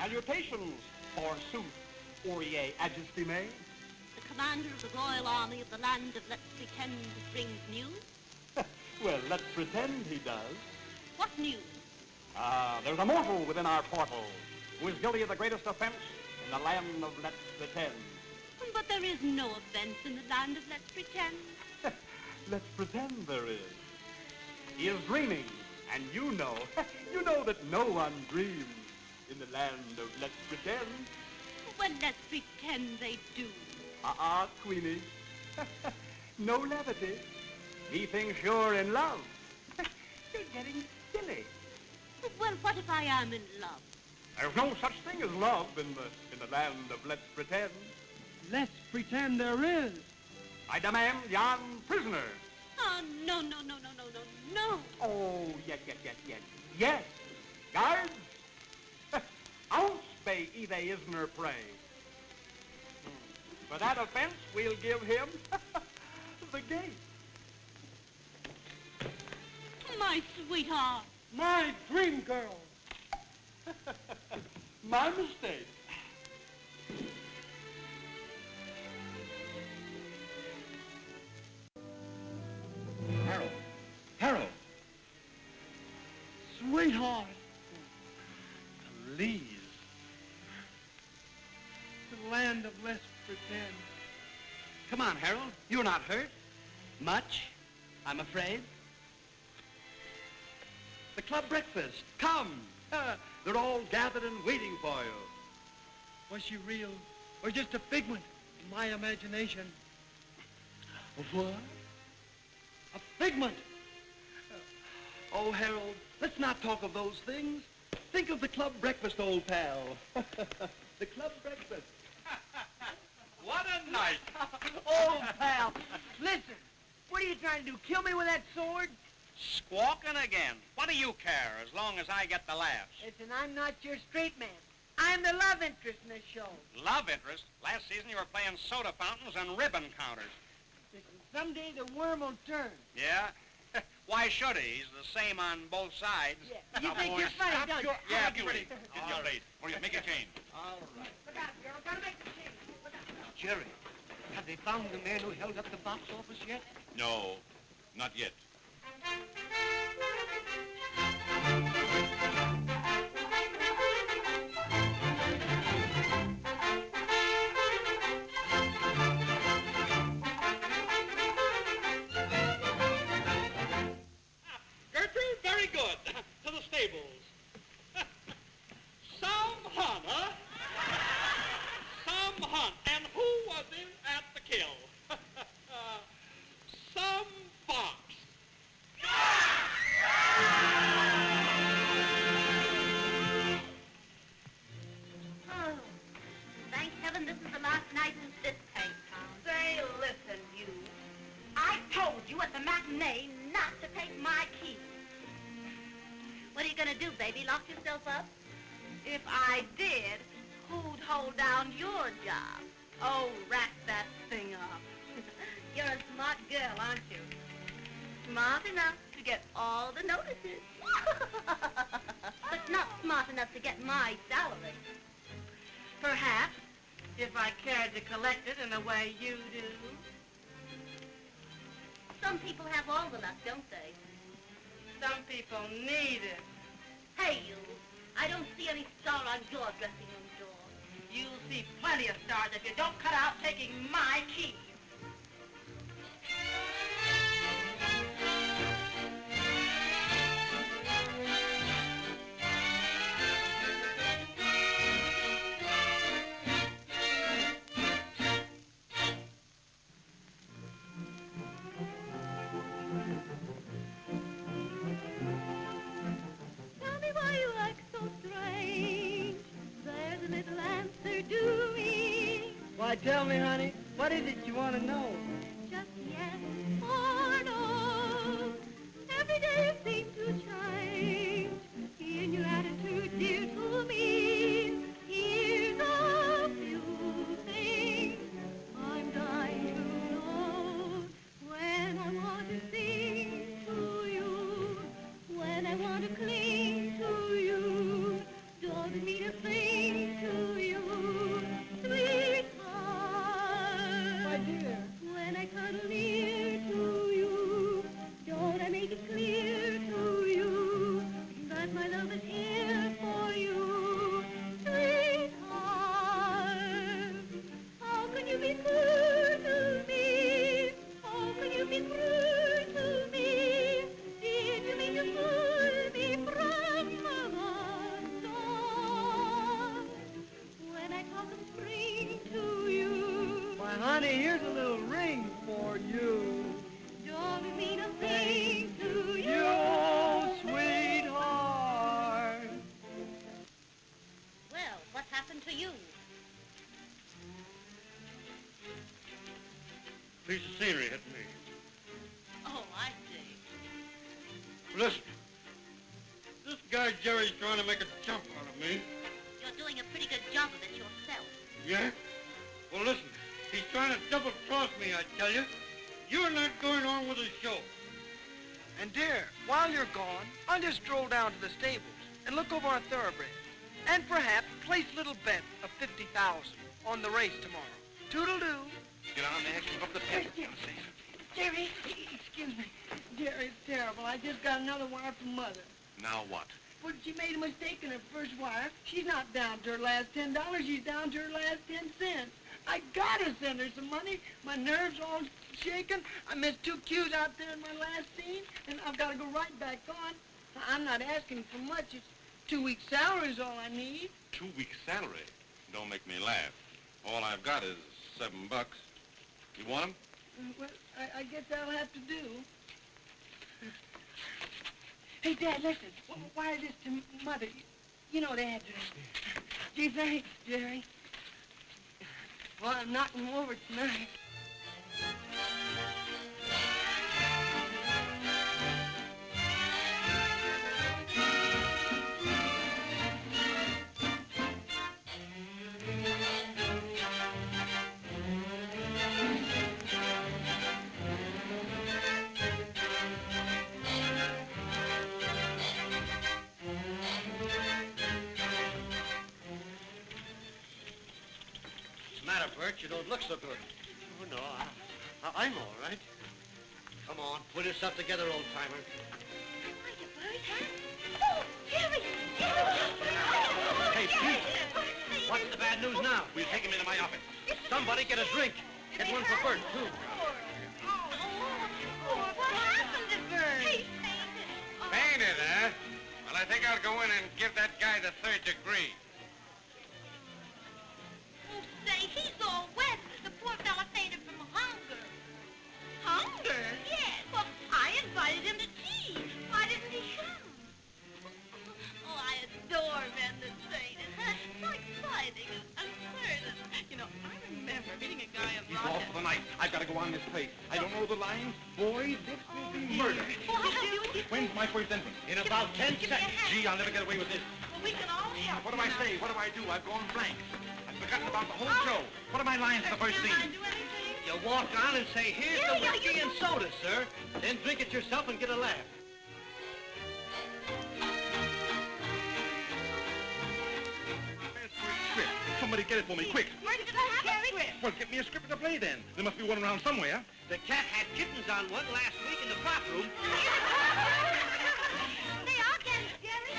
S8: Salutations, forsooth, Aurier Agistime.
S5: The commander of the Royal Army of the land of Let's Pretend brings news.
S8: Well, let's pretend he does.
S5: What news?
S8: There's a mortal within our portal who is guilty of the greatest offense in the land of Let's Pretend.
S5: But there is no offense in the land of Let's Pretend.
S8: Let's pretend there is. He is dreaming, and you know that no one dreams in the land of Let's Pretend.
S5: Well, let's pretend they do.
S8: Queenie. No levity. He thinks you're in love. You're getting silly.
S5: Well, what if I am in love?
S8: There's no such thing as love in the land of Let's Pretend.
S10: Let's pretend there is.
S8: I demand yon prisoner.
S5: Oh, no.
S8: Oh, yes. Yes. Guards, ounce bay either isner prey. For that offense, we'll give him the gate.
S5: My sweetheart.
S10: My dream girl.
S8: My mistake.
S6: Harold.
S10: Sweetheart.
S6: Please.
S10: The land of Let's Pretend.
S4: Come on, Harold. You're not hurt. Much, I'm afraid. The club breakfast. Come. They're all gathered and waiting for you.
S10: Was she real or just a figment of my imagination?
S4: What?
S10: A figment.
S4: Oh, Harold, let's not talk of those things. Think of the club breakfast, old pal. The club breakfast.
S8: What a night.
S10: Oh, pal. Listen, what are you trying to do? Kill me with that sword?
S8: Squawking again. What do you care as long as I get the laughs?
S10: Listen, I'm not your straight man. I'm the love interest in this show.
S8: Love interest? Last season you were playing soda fountains and ribbon counters.
S10: Listen, someday the worm will turn.
S8: Yeah? Why should he? He's the same on both sides.
S10: Yeah. You
S8: Now,
S10: think
S8: boys,
S10: you're funny,
S8: stop
S10: don't
S8: your
S10: you?
S8: arguing.
S9: Get your blade. Or you make a change.
S8: All right.
S10: Look out, girl. Gotta make the change. Look out.
S6: Jerry, have they found the man who held up the box office yet?
S9: No, not yet.
S8: Gertrude, very good. To the stables. Some hunt, huh? Some hunt. And who was in at the kill? Some fox.
S5: Oh, thank heaven this is the last night in this tank town.
S7: Say, listen, you.
S5: I told you at the matinee not to take my key. What are you gonna do, baby? Lock yourself up?
S7: If I did, who'd hold down your job? Oh, rack that thing up.
S5: You're a smart girl, aren't you? Smart enough to get all the notices. But not smart enough to get my salary.
S7: Perhaps, if I cared to collect it in the way you do.
S5: Some people have all the luck, don't they?
S7: Some people need it.
S5: Hey, you. I don't see any star on your dressing room door.
S7: You'll see plenty of stars if you don't cut out taking my key.
S5: Tell me why you act so strange. There's a little answer doing.
S10: Why, tell me, honey, what is it you want to know?
S5: Just yes or no. Every day you seem to change in your attitude, dear, to me. Here's a few things I'm dying to know. When I want to sing to you, when I want to cling to you, don't mean a thing
S6: piece of scenery hit me.
S5: Oh, I see.
S6: Listen, this guy Jerry's trying to make a jump out of me.
S5: You're doing a pretty good job of it yourself.
S6: Yeah? Well, listen, he's trying to double-cross me, I tell you. You're not going on with the show.
S10: And dear, while you're gone, I'll just stroll down to the stables and look over our thoroughbreds. And perhaps place a little bet of 50,000 on the race tomorrow. Toodle-doo.
S9: Get on there, give up the pen.
S7: Jerry, excuse me. Jerry, it's terrible. I just got another wire from Mother.
S9: Now what?
S7: Well, she made a mistake in her first wire. She's not down to her last $10. She's down to her last 10 cents. I gotta send her some money. My nerves all shaking. I missed 2 cues out there in my last scene, and I've got to go right back on. I'm not asking for much. It's 2 weeks' salary is all I need.
S9: 2 weeks' salary? Don't make me laugh. All I've got is $7. You want 'em?
S7: Well, I guess that'll have to do. Hey, Dad, listen. Wire this to Mother. You know the address. Gee, thanks, Jerry. Well, I'm knocking him over tonight.
S6: You don't look so good. Oh, no, I'm all right. Come on, pull yourself together, old-timer.
S5: Oh, Jerry!
S6: Hey, Pete, what's the bad news now?
S9: We'll take him into my office.
S6: Somebody get a drink. Get one for Bert, too.
S5: What happened to Bert? He fainted.
S2: Fainted, huh? Well, I think I'll go in and give that guy the 3rd degree.
S5: Oh, say, he's all wet. The poor fella fainted from hunger. Hunger? Yes. Well, I invited him to tea. Why didn't he come? Oh, I adore men that fainted. So exciting and certain. You know, I remember meeting a guy in
S9: He's off for the night. I've got to go on this place. I don't know the lines. Boys, this will be murder.
S5: Well, I'll help you with your...
S9: When's my first entrance?
S6: In about 10
S5: Give me a
S6: seconds.
S5: hand.
S9: Gee, I'll never get away with this.
S5: Well, we can all help.
S9: What do I say? What do I do? I've gone blank. I've forgotten about the whole show. What are my lines for the first
S5: Can I
S9: scene?
S5: do anything?
S6: You walk on and say, here's the
S5: Yeah,
S6: whiskey
S5: you-
S6: and soda, sir. Then drink it yourself and get a laugh.
S9: Script. Somebody get it for me, quick.
S5: Where did it have Jerry?
S9: Well, get me a script to play then. There must be one around somewhere.
S6: The cat had kittens on one last week in the prop room.
S5: They are getting Jerry.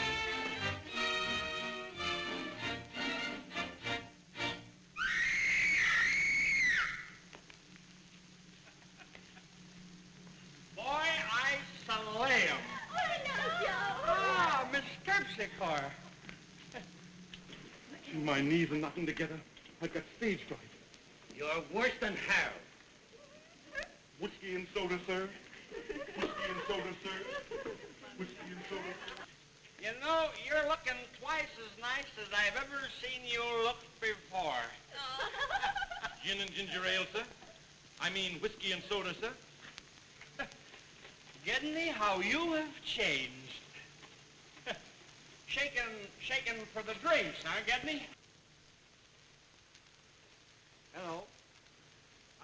S8: Boy, I slay 'em.
S5: Oh, hello, Joe.
S8: Ah, Miss Terpsichore.
S9: My knees are knocking together. I've got stage fright.
S6: You're worse than Harold.
S9: Whiskey and soda, sir. Whiskey and soda, sir. Whiskey and soda.
S8: You know, you're looking twice as nice as I've ever seen you look before.
S9: Gin and ginger ale, sir. I mean whiskey and soda, sir.
S8: Gedney, how you have changed. Shaking for the drinks, huh, Gedney?
S6: Hello.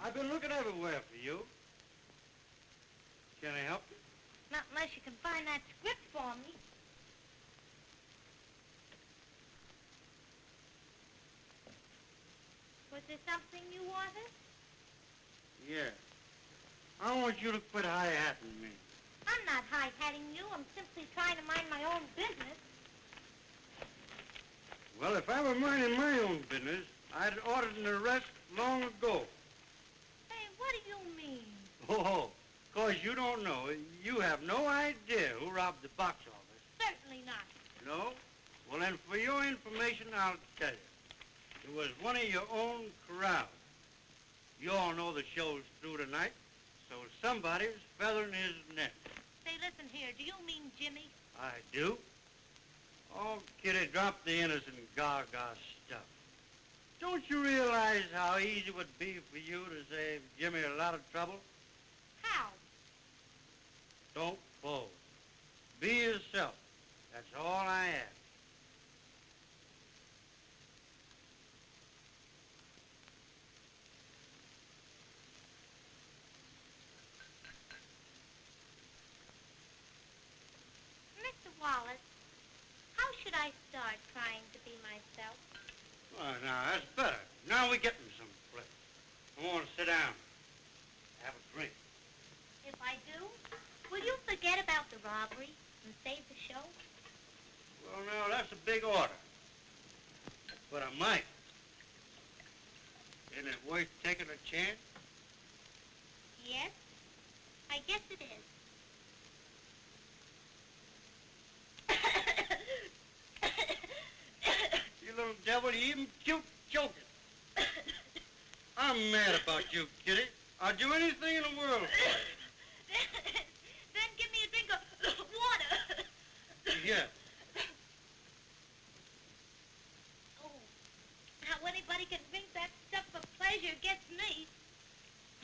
S6: I've been looking everywhere for you. Can I help you?
S5: Not unless you can find that script for me. Was there something you wanted?
S6: Yeah. I want you to quit high-hatting me.
S5: I'm not high-hatting you. I'm simply trying to mind my own business.
S6: Well, if I were minding my own business, I'd ordered an arrest long ago.
S5: Hey, what do you mean?
S6: Oh, 'cause you don't know. You have no idea who robbed the box office.
S5: Certainly not.
S6: No? Well, then, for your information, I'll tell you. It was one of your own crowd. You all know the show's through tonight, so somebody's feathering his nest.
S5: Say, listen here. Do you mean Jimmy?
S6: I do. Oh, kitty, drop the innocent gaga stuff. Don't you realize how easy it would be for you to save Jimmy a lot of trouble?
S5: How?
S6: Don't pose. Be yourself. That's all I ask.
S5: Mr. Wallace, how should I start trying to be myself?
S6: Well, now, that's better. Now we're getting someplace. I want to sit down. Have a drink.
S5: If I do, will you forget about the robbery and save the show?
S6: Well, now, that's a big order. But I might. Isn't it worth taking a chance?
S5: Yes, I guess it is.
S6: You little devil, you even cute joking. I'm mad about you, Kitty. I'd do anything in the world for you.
S5: Then give me a drink of water.
S6: Yeah.
S5: Oh, how anybody can drink that stuff for pleasure gets me.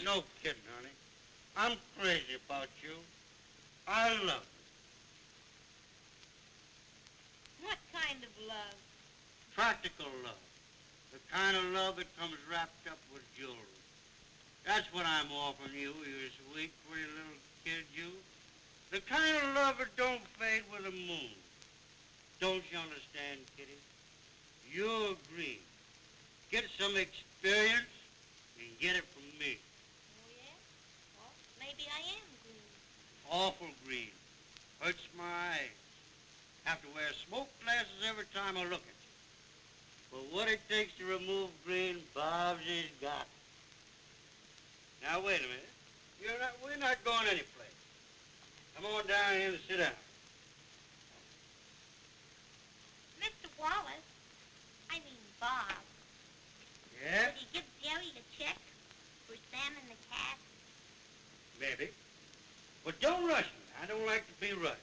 S6: No kidding, honey. I'm crazy about you. I love you.
S5: What kind of love?
S6: Practical love. The kind of love that comes wrapped up with jewelry. That's what I'm offering you, you sweet, pretty little kid, you. The kind of love that don't fade with the moon. Don't you understand, Kitty? You agree. Get some experience and get it from me.
S5: Oh, yeah? Well, maybe I am green.
S6: Awful green. Hurts my eyes. Have to wear smoke glasses every time I look at you. But what it takes to remove green, Bob's has got. Now, wait a minute. We're not going anyplace. Come on down here and sit down.
S5: Mr. Wallace, I mean Bob,
S6: Yeah?
S5: would he give Jerry the check for Sam and the cat?
S6: Maybe. But don't rush me. I don't like to be rushed.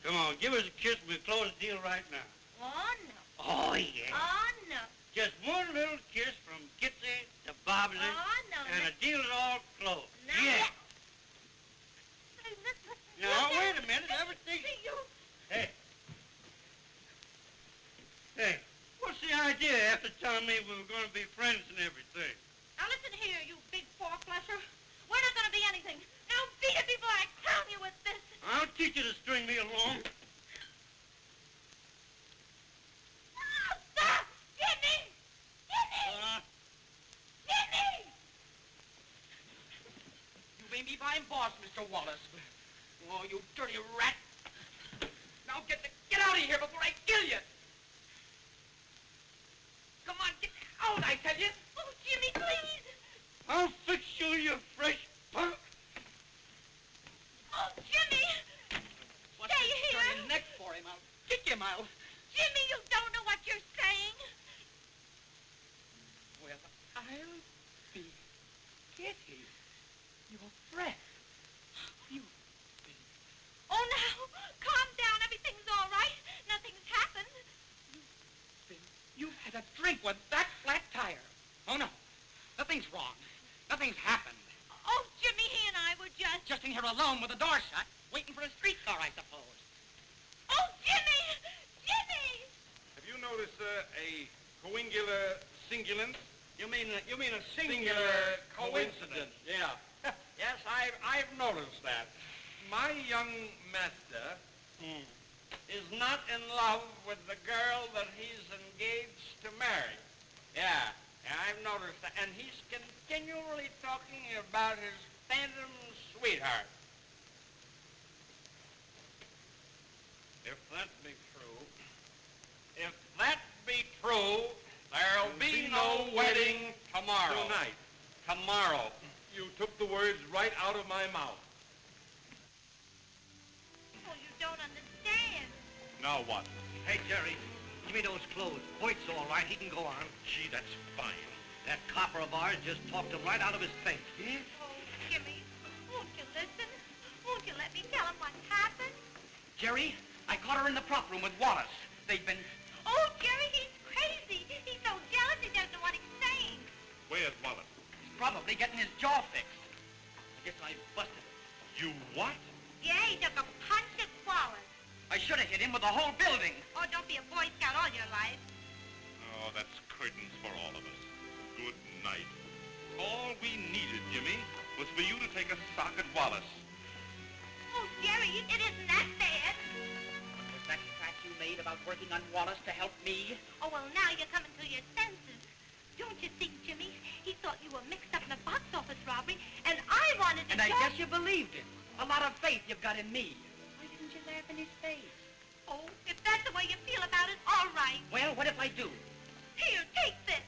S6: Come on, give us a kiss and we'll close the deal right now.
S5: Oh, no.
S6: Oh, yeah.
S5: Oh, no.
S6: Just one little kiss from Kitsy to Bobsy,
S5: Oh, no.
S6: and the deal is all closed.
S5: Now,
S6: Yeah.
S5: Now,
S6: Now, wait a minute. Everything...
S5: You...
S6: Hey. Hey, what's the idea after telling me we were going to be friends and everything?
S5: Now, listen here, you big four-flusher. We're not going to be anything. Now, beat it before I crown you with this.
S6: I'll teach you to string me along.
S5: Stop! Jimmy! Jimmy! Jimmy!
S4: You made me my boss, Mr. Wallace. Oh, you dirty rat. Now get out of here before I kill you. Come on, get out, I tell you.
S5: Oh, Jimmy, please!
S6: I'll fix you, you fresh punk.
S5: Oh, Jimmy!
S4: What's
S5: Stay
S4: this
S5: here.
S4: dirty neck for him? I'll kick him out.
S5: Jimmy, you don't know what you're saying.
S4: Well, I'll be Kitty, your friend. You
S5: Oh, now, calm down. Everything's all right. Nothing's happened.
S4: You had a drink with that flat tire. Oh, no. Nothing's wrong. Nothing's happened.
S5: Oh, Jimmy, he and I were
S4: Just in here alone with the door shut, waiting for a streetcar, I suppose.
S5: Oh, Jimmy! Jimmy!
S9: Have you noticed a coingular singulance?
S6: You mean a
S9: Singular coincidence.
S6: Yeah.
S9: Yes, I've noticed that. My young master is not in love with the girl that he's engaged to marry. Yeah, I've noticed that. And he's continually talking about his phantom sweetheart. If that be true, there'll be no wedding tomorrow.
S2: Tonight.
S9: Tomorrow.
S2: You took the words right out of my mouth.
S5: Oh, you don't understand.
S2: Now what?
S10: Hey, Jerry, give me those clothes. Hoyt's all right. He can go on.
S2: Gee, that's fine.
S10: That copper of ours just talked him right out of his face.
S5: Oh, Jimmy, won't you listen? Won't you let me tell him what's happened?
S4: Jerry, I caught her in the prop room with Wallace. They've been...
S5: Oh, Jerry, he's crazy. He
S9: Where's Wallace?
S4: He's probably getting his jaw fixed. I guess I busted him.
S9: You what?
S5: Yeah, he took a punch at Wallace.
S4: I should have hit him with the whole building.
S5: Oh, don't be a Boy Scout all your life.
S9: Oh, that's curtains for all of us. Good night. All we needed, Jimmy, was for you to take a sock at Wallace.
S5: Oh, Jerry, it isn't that bad.
S4: Was that crack you made about working on Wallace to help me?
S5: Oh, well, now you're coming to your senses. Don't you think, Jimmy? He thought you were mixed up in a box office robbery, and I wanted to
S4: And I guess you believed him. A lot of faith you've got in me. Why didn't you laugh in his face?
S5: Oh, if that's the way you feel about it, all right.
S4: Well, what if I do?
S5: Here, take this.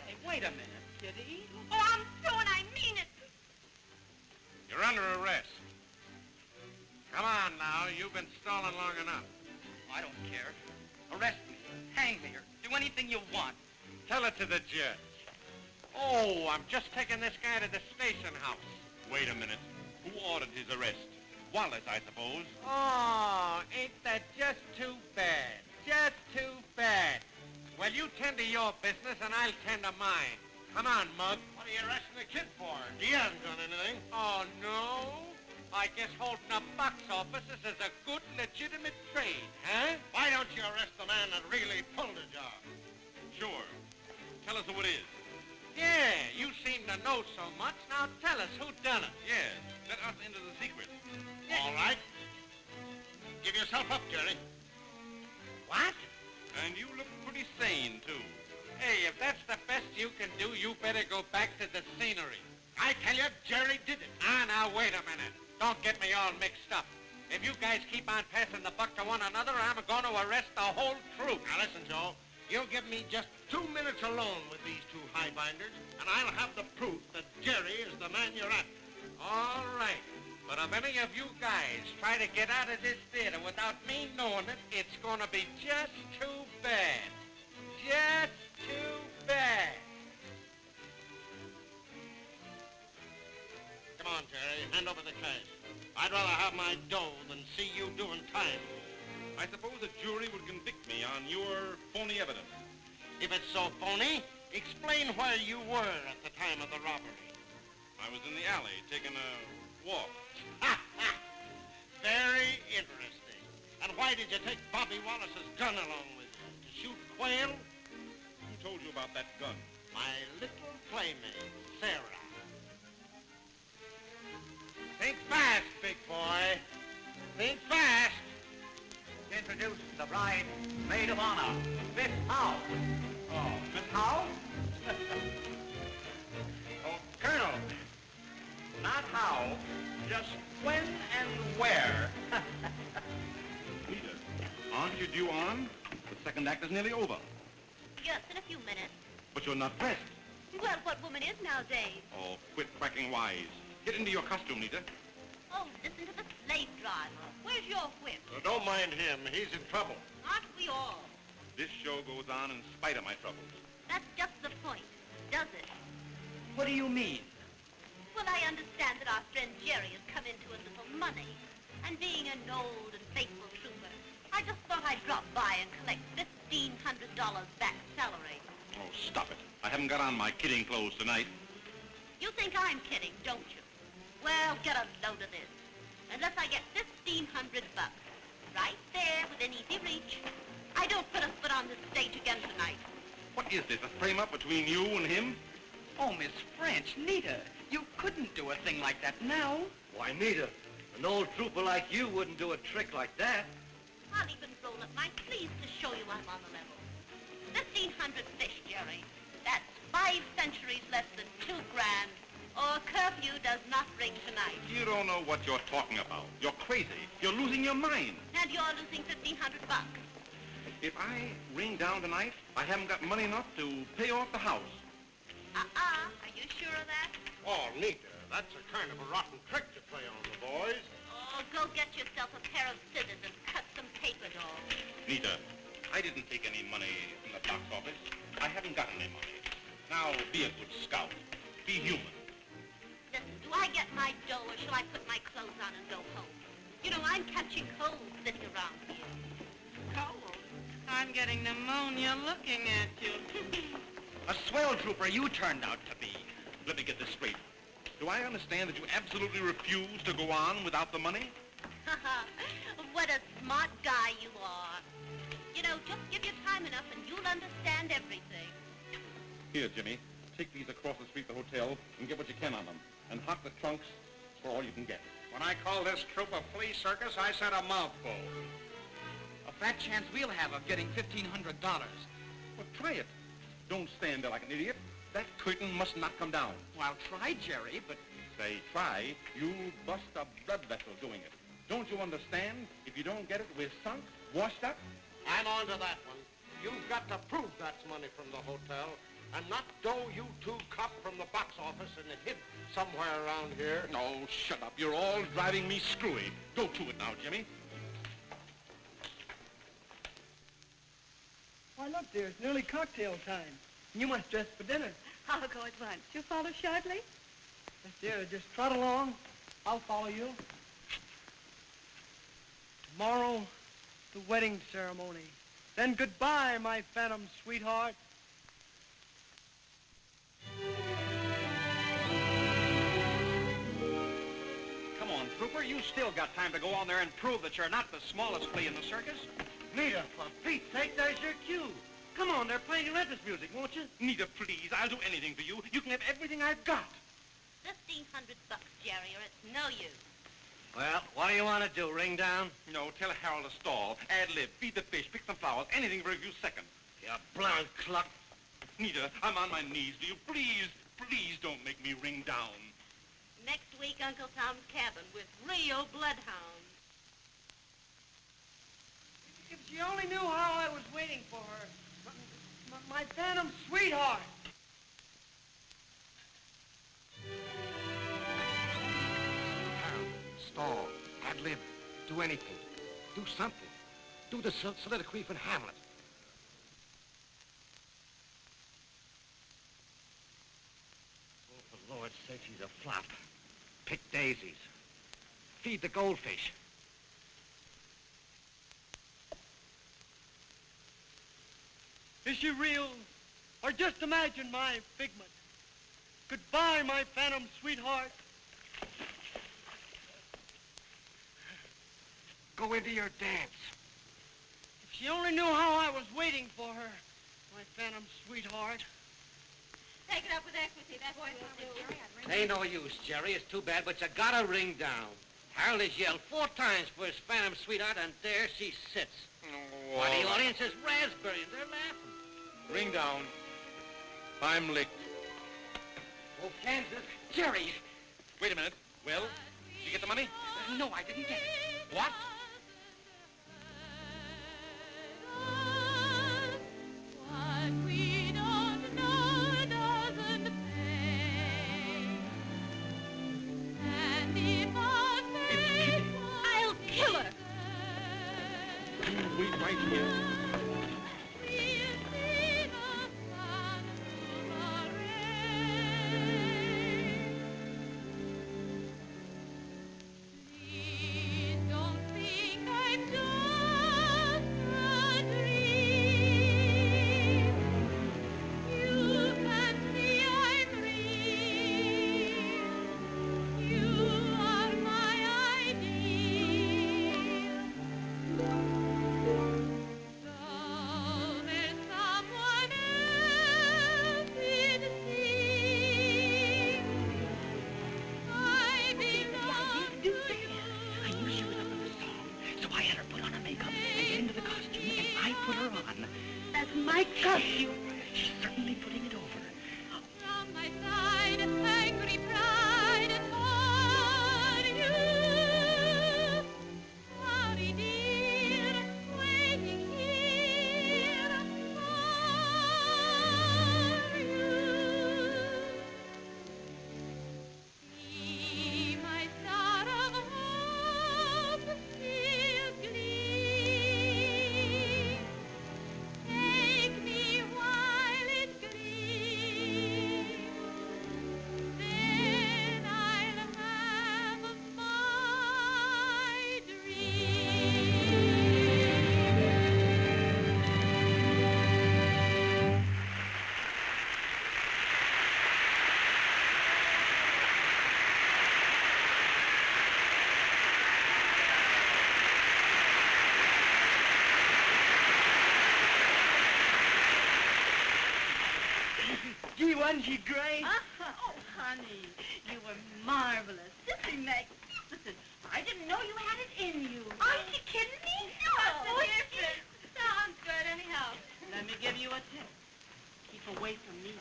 S4: Say, wait a minute, Kitty.
S5: Oh, I'm through and I mean it.
S2: You're under arrest. Come on now, you've been stalling long enough.
S4: I don't care. Arrest me, hang me, or do anything you want.
S2: Tell it to the judge. Oh, I'm just taking this guy to the station house.
S9: Wait a minute. Who ordered his arrest? Wallace, I suppose.
S2: Oh, ain't that just too bad? Just too bad. Well, you tend to your business and I'll tend to mine. Come on, Mug.
S6: What are you arresting the kid for? He hasn't done anything.
S2: Oh, no? I guess holding up box offices is a good, legitimate trade, huh?
S6: Why don't you arrest the man that really pulled the job?
S9: Sure. Tell us who it is.
S2: Yeah, you seem to know so much. Now tell us who done it.
S9: Yes, let us into the secret.
S6: All right. Give yourself up, Jerry.
S2: What?
S9: And you look pretty sane, too.
S2: Hey, if that's the best you can do, you better go back to the scenery.
S6: I tell you, Jerry did it.
S2: Now, wait a minute. Don't get me all mixed up. If you guys keep on passing the buck to one another, I'm going to arrest the whole troop.
S6: Now, listen, Joe. You'll give me just 2 minutes alone with these two highbinders, and I'll have the proof that Jerry is the man you're after.
S2: All right. But if any of you guys try to get out of this theater without me knowing it, it's going to be just too bad. Just too bad.
S6: Come on, Jerry. Hand over the cash. I'd rather have my dough than see you doing time.
S9: I suppose a jury would convict me on your phony evidence.
S6: If it's so phony, explain where you were at the time of the robbery.
S9: I was in the alley taking a walk.
S6: Very interesting. And why did you take Bobby Wallace's gun along with you? To shoot quail?
S9: Who told you about that gun?
S6: My little playmate, Sarah.
S2: Think fast, big boy. Think fast.
S4: Introduce the bride, maid of honor, Miss Howe. Oh, Miss Howe? Oh, Colonel. Not how, just when and where.
S9: Peter, aren't you due on? The second act is nearly over.
S5: Yes, in a few minutes.
S9: But you're not dressed.
S5: Well, what woman is nowadays?
S9: Oh, quit cracking wise. Get into your costume, Nita.
S5: Oh, listen to the slave driver. Where's your whip?
S6: Don't mind him. He's in trouble.
S5: Aren't we all?
S9: This show goes on in spite of my troubles.
S5: That's just the point, does it?
S4: What do you mean?
S5: Well, I understand that our friend Jerry has come into a little money. And being an old and faithful trooper, I just thought I'd drop by and collect $1,500 back salary.
S9: Oh, stop it. I haven't got on my kidding clothes tonight.
S5: You think I'm kidding, don't you? Well, get a load of this. Unless I get $1,500 bucks. Right there, within easy reach. I don't put a foot on this stage again tonight.
S9: What is this, a frame-up between you and him?
S4: Oh, Miss French, Nita, you couldn't do a thing like that now.
S6: Why, Nita, an old trooper like you wouldn't do a trick like that.
S5: I'll even roll up my sleeves to show you I'm on the level. 1,500 fish, Jerry. That's 5 centuries less than $2 grand. Or curfew does not ring tonight.
S9: You don't know what you're talking about. You're crazy. You're losing your mind.
S5: And you're losing $1,500 bucks.
S9: If I ring down tonight, I haven't got money enough to pay off the house.
S5: Are you sure of that?
S6: Oh, Nita, that's a kind of a rotten trick to play on the boys.
S5: Oh, go get yourself a pair of scissors and cut some paper dolls.
S9: Nita, I didn't take any money from the box office. I haven't got any money. Now, be a good scout. Be human.
S5: Listen, do I get my dough or shall I put my clothes on and go home? You know, I'm catching cold sitting around here.
S7: Cold? I'm getting pneumonia looking at you.
S4: A swell trooper you turned out to be.
S9: Let me get this straight. Do I understand that you absolutely refuse to go on without the money?
S5: What a smart guy you are. You know, just give you time enough and you'll understand everything.
S9: Here, Jimmy. Take these across the street to the hotel and get what you can on them. And hock the trunks for all you can get.
S8: When I call this troop a flea circus, I said a mouthful.
S4: A fat chance we'll have of getting $1,500.
S9: Well, try it. Don't stand there like an idiot. That curtain must not come down.
S4: Well, I'll try, Jerry, but...
S9: Say, try. You'll bust a blood vessel doing it. Don't you understand? If you don't get it, we're sunk, washed up.
S6: I'm on to that one. You've got to prove that's money from the hotel, and not dough you two cop from the box office and hid somewhere around here.
S9: Oh, shut up. You're all driving me screwy. Go to it now, Jimmy.
S10: Why, look, dear, it's nearly cocktail time. You must dress for dinner.
S1: I'll go at once. You follow shortly?
S10: Yes, dear, just trot along. I'll follow you. Tomorrow, the wedding ceremony. Then goodbye, my phantom sweetheart.
S8: Come on, trooper. You still got time to go on there and prove that you're not the smallest flea in the circus.
S6: Nita, for Pete's sake, there's your cue. Come on, they're playing your entrance music, won't you?
S9: Nita, please. I'll do anything for you. You can have everything I've got.
S5: $1,500, Jerry, or it's no use.
S6: Well, what do you want to do, ring down?
S9: No, tell Harold to stall. Ad-lib, feed the fish, pick some flowers, anything for a few seconds.
S6: You blonde cluck.
S9: Nita, I'm on my knees. Do you please don't make me ring down.
S5: Next week, Uncle Tom's Cabin with real bloodhounds.
S10: If she only knew how I was waiting for her. My phantom sweetheart.
S6: Stall, ad-lib, do anything. Do something. Do the soliloquy from Hamlet. Oh, for Lord's sake, she's a flop. Pick daisies. Feed the goldfish.
S10: Is she real? Or just imagine my figment? Goodbye, my phantom sweetheart.
S6: Go into your dance.
S10: If she only knew how I was waiting for her, my phantom sweetheart.
S5: Take it up with equity. That's what we'll do.
S6: Ain't no use, Jerry. It's too bad, but you gotta ring down. Harold has yelled 4 times for his phantom sweetheart, and there she sits.
S9: Oh,
S6: Why, the audience is raspberry, and they're laughing.
S9: Ring down. I'm licked.
S6: Oh, Kansas. Jerry!
S9: Wait a minute. Well, did you get the money?
S4: No, I didn't get it.
S9: What?
S5: What we don't know doesn't pay. And if I'll kill her.
S9: Wait right here.
S1: My costume.
S4: She's certainly putting it over.
S5: From my side, angry pride for you. Sorry, dear, waiting here for you. See my star of hope still gleam. Take me while
S10: spongy gray.
S7: Oh, honey, you were marvelous. Simply magnificent. I didn't know you had it in you. Are you kidding me? What's the difference? Sounds good anyhow. Let me give you a tip. Keep away from me.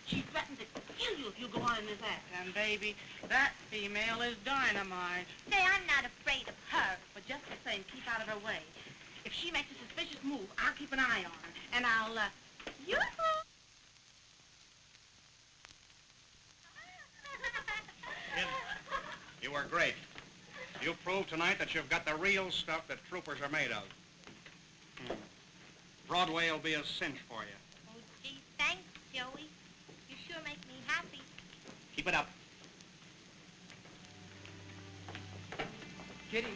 S7: She threatened to kill you if you go on in this act. And, baby, that female is dynamite.
S5: Say, I'm not afraid of her.
S7: But just the same, keep out of her way. If she makes a suspicious move, I'll keep an eye on her. And I'll, yoo-hoo!
S8: Kid, you were great. You proved tonight that you've got the real stuff that troopers are made of. Broadway will be a cinch for you.
S5: Oh, gee, thanks, Joey. You sure make me happy.
S8: Keep it up.
S4: Kitty,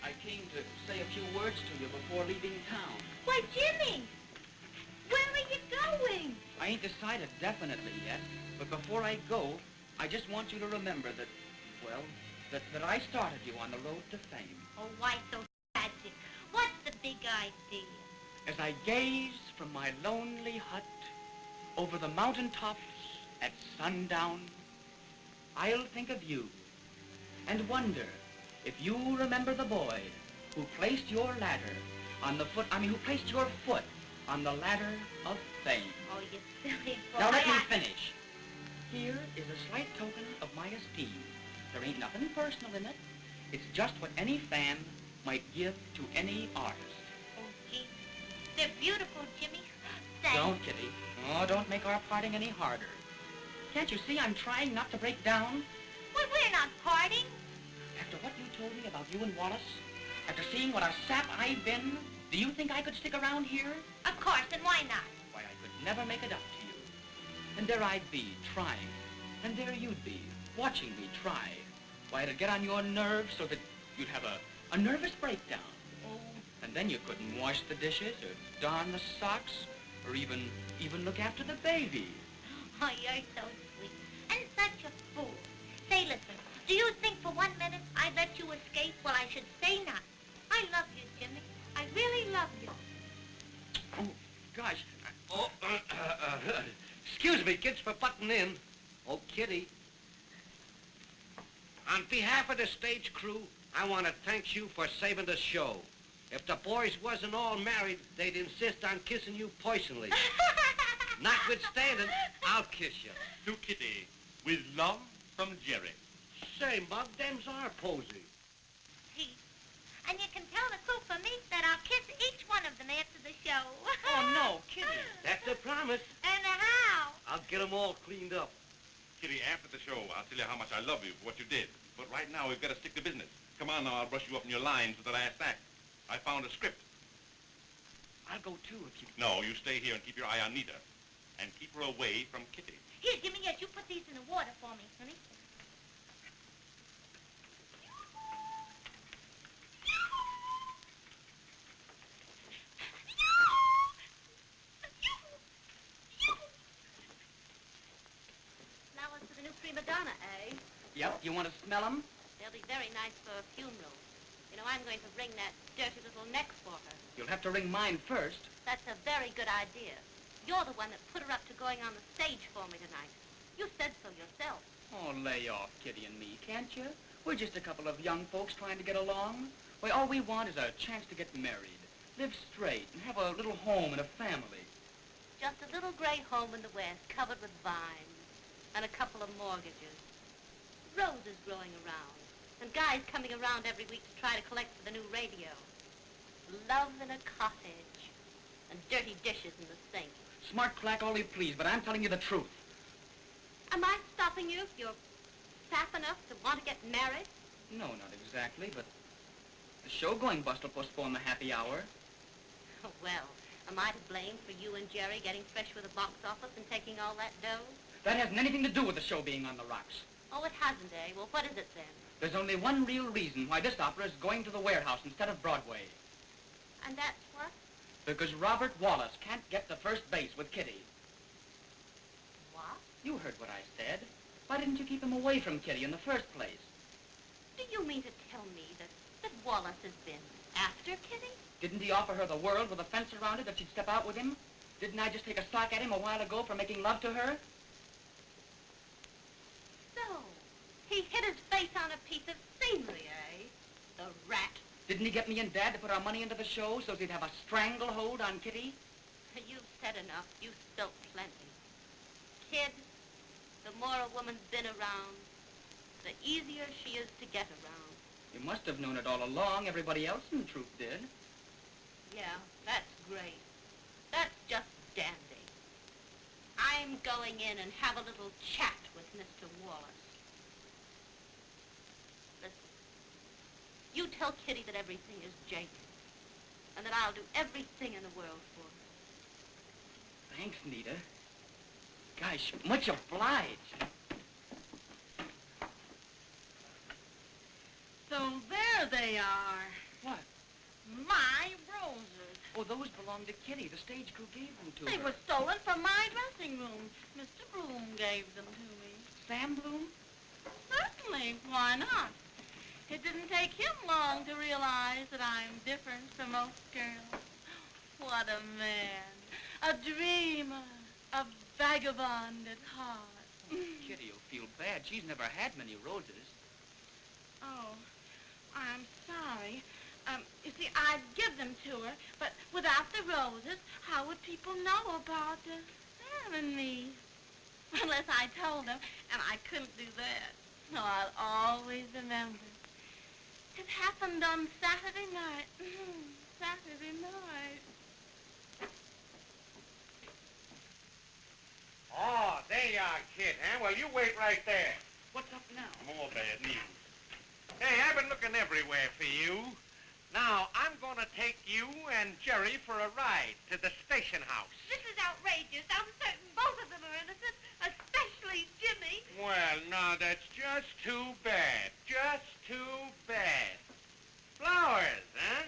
S4: I came to say a few words to you before leaving town.
S5: Why, Jimmy, where are you going?
S4: I ain't decided definitely yet, but before I go, I just want you to remember that, well, that I started you on the road to fame.
S5: Oh, why so tragic? What's the big idea?
S4: As I gaze from my lonely hut over the mountaintops at sundown, I'll think of you and wonder if you remember the boy who placed your ladder on the foot, who placed your foot on the ladder of fame.
S5: Oh, you silly boy.
S4: Now let me finish. Here is a slight token of my esteem. There ain't nothing personal in it. It's just what any fan might give to any artist.
S5: Oh, gee, they're beautiful, Jimmy. Thanks.
S4: Don't, Kitty. Oh, don't make our parting any harder. Can't you see I'm trying not to break down?
S5: Well, we're not parting.
S4: After what you told me about you and Wallace, after seeing what a sap I've been, do you think I could stick around here?
S5: Of course, and why not?
S4: Why, I could never make it up to you. And there I'd be, trying. And there you'd be, watching me try. Why, it'd get on your nerves so that you'd have a nervous breakdown.
S5: Oh.
S4: And then you couldn't wash the dishes or darn the socks or even look after the baby.
S5: Oh, you're so sweet. And such a fool. Say, listen, do you think for 1 minute I'd let you escape? Well, I should say not. I love you, Jimmy. I really love you.
S6: Oh, gosh. Excuse me, kids, for butting in. Oh, Kitty. On behalf of the stage crew, I want to thank you for saving the show. If the boys wasn't all married, they'd insist on kissing you personally. Notwithstanding, I'll kiss you.
S9: To Kitty, with love from Jerry.
S6: Say, Mug, them's our posy.
S5: Gee. And you can tell the crew for me that I'll kiss each one of them after the show.
S4: Oh, no, Kitty.
S6: That's a promise.
S5: And how?
S6: I'll get them all cleaned up.
S9: Kitty, after the show, I'll tell you how much I love you for what you did. But right now, we've got to stick to business. Come on now, I'll brush you up in your lines for the last act. I found a script.
S4: I'll go too if you...
S9: No, you stay here and keep your eye on Nita. And keep her away from Kitty.
S5: Here, Jimmy, yes, you put these in the water for me, honey. Flowers for the new prima donna, eh?
S4: Yep, you want to smell them?
S5: They'll be very nice for a funeral. You know, I'm going to ring that dirty little neck for her.
S4: You'll have to ring mine first.
S5: That's a very good idea. You're the one that put her up to going on the stage for me tonight. You said so yourself.
S4: Oh, lay off, Kitty and me, can't you? We're just a couple of young folks trying to get along. Why, all we want is a chance to get married, live straight, and have a little home and a family.
S5: Just a little gray home in the West, covered with vines, and a couple of mortgages. Roses growing around, and guys coming around every week to try to collect for the new radio. Love in a cottage, and dirty dishes in the sink.
S4: Smart clack all you please, but I'm telling you the truth.
S5: Am I stopping you if you're sap enough to want to get married?
S4: No, not exactly, but the show-going bust will postpone the happy hour.
S5: Oh, well, am I to blame for you and Jerry getting fresh with the box office and taking all that dough?
S4: That hasn't anything to do with the show being on the rocks.
S5: Oh, it hasn't, eh? Well, what is it then?
S4: There's only one real reason why this opera is going to the warehouse instead of Broadway.
S5: And that's what?
S4: Because Robert Wallace can't get to first base with Kitty.
S5: What?
S4: You heard what I said. Why didn't you keep him away from Kitty in the first place?
S5: Do you mean to tell me that Wallace has been after Kitty?
S4: Didn't he offer her the world with a fence around it if she'd step out with him? Didn't I just take a sock at him a while ago for making love to her?
S5: He hit his face on a piece of scenery, eh? The rat.
S4: Didn't he get me and Dad to put our money into the show so he'd have a stranglehold on Kitty?
S5: You've said enough. You've spilt plenty. Kid, the more a woman's been around, the easier she is to get around.
S4: You must have known it all along. Everybody else in the troupe did.
S5: Yeah, that's great. That's just dandy. I'm going in and have a little chat with Mr. Wallace. Listen, you tell Kitty that everything is Jake, and that I'll do everything in the world for her.
S4: Thanks, Nita. Gosh, much obliged.
S7: So there they are.
S4: What?
S7: My roses.
S4: Oh, those belong to Kitty. The stage crew gave them to
S7: They
S4: her.
S7: were stolen from my dressing room. Mr. Bloom gave them to me.
S4: Sam Bloom?
S7: Certainly. Why not? It didn't take him long to realize that I'm different from most girls. What a man. A dreamer. A vagabond at heart.
S4: Oh, Kitty will feel bad. She's never had many roses.
S7: Oh, I'm sorry. You see, I'd give them to her, but without the roses, how would people know about Sam and me? Unless I told them, and I couldn't do that. So I'll always remember. It happened on Saturday night. Saturday night.
S2: Oh, there you are, kid, huh? Well, you wait right there.
S4: What's up now?
S9: More bad news.
S2: Hey, I've been looking everywhere for you. Now, I'm going to take you and Jerry for a ride to the station house.
S5: This is outrageous. I'm certain both of them are innocent, especially Jimmy.
S2: Well, no, that's just too bad. Just too bad. Flowers, huh?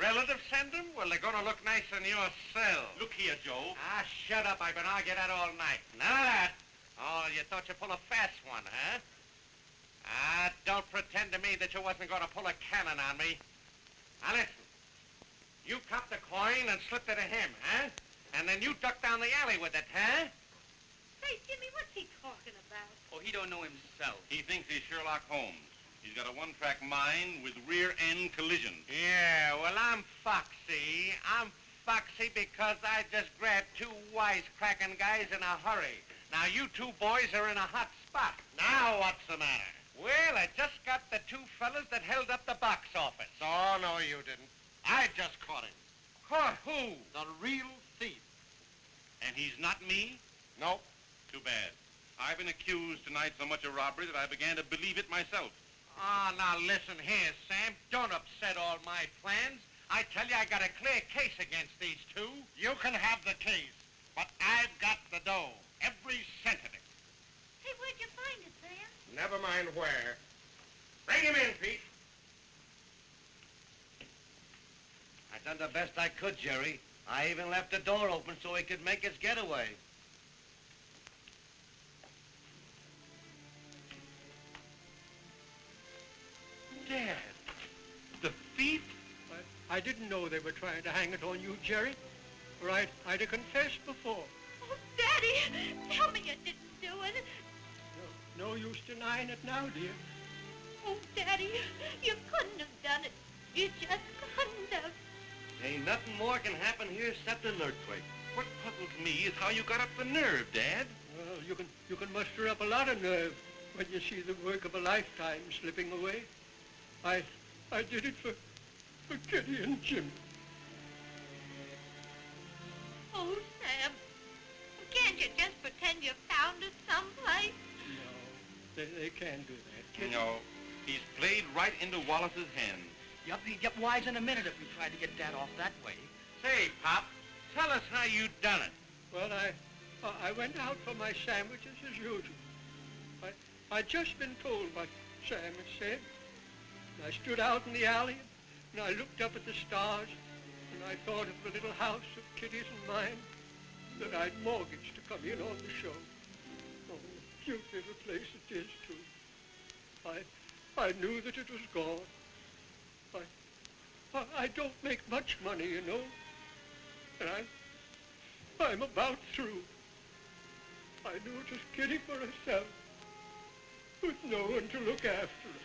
S2: Relatives send them? Well, they're going to look nice in your cell.
S9: Look here, Joe.
S2: Ah, shut up. I've been arguing that all night. None of that. Oh, you thought you pulled a fast one, huh? Ah, don't pretend to me that you wasn't going to pull a cannon on me. Now, listen. You copped the coin and slipped it to him, huh? And then you ducked down the alley with it, huh?
S5: Say, Jimmy, what's he talking about?
S4: Oh, he don't know himself.
S9: He thinks he's Sherlock Holmes. He's got a one-track mind with rear-end collisions.
S2: Yeah, well, I'm foxy. I'm foxy because I just grabbed two wisecracking guys in a hurry. Now, you two boys are in a hot spot. Now, what's the matter? Well, I just got the two fellas that held up the box office. Oh, no, you didn't. I just caught him. Caught who? The real thief.
S9: And he's not me?
S2: Nope.
S9: Too bad. I've been accused tonight so much of robbery that I began to believe it myself.
S2: Oh, now listen here, Sam. Don't upset all my plans. I tell you, I got a clear case against these two. You can have the case, but I've got the dough. Every cent of it.
S5: Hey, where'd you find it, Sam?
S2: Never mind where. Bring him in, Pete.
S6: I done the best I could, Jerry. I even left the door open so he could make his getaway.
S9: Dad, the thief?
S11: I didn't know they were trying to hang it on you, Jerry. Or I'd have confessed before.
S5: Oh, Daddy, tell me you didn't do it.
S11: No use denying it now, dear.
S5: Oh, Daddy, you couldn't have done it. You just couldn't have.
S6: Ain't nothing more can happen here except an earthquake.
S9: What puzzles me is how you got up the nerve, Dad.
S11: Well, you can muster up a lot of nerve when you see the work of a lifetime slipping away. I did it for Kitty and Jim.
S5: Oh, Sam, can't you just pretend you found it someplace?
S11: No, they can't do that. Kitty.
S9: No, he's played right into Wallace's hands.
S4: Yup, he'd get wise in a minute if we tried to get Dad off that way.
S2: Say, Pop, tell us how you done it.
S11: Well, I went out for my sandwiches as usual. I'd just been told what Sam had said. And I stood out in the alley, and I looked up at the stars, and I thought of the little house of Kitty's and mine that I'd mortgaged to come in on the show. Oh, cute little place it is, too. I knew that it was gone. I don't make much money, you know. And I'm about through. I knew it was Kitty for herself. with no one to look after her.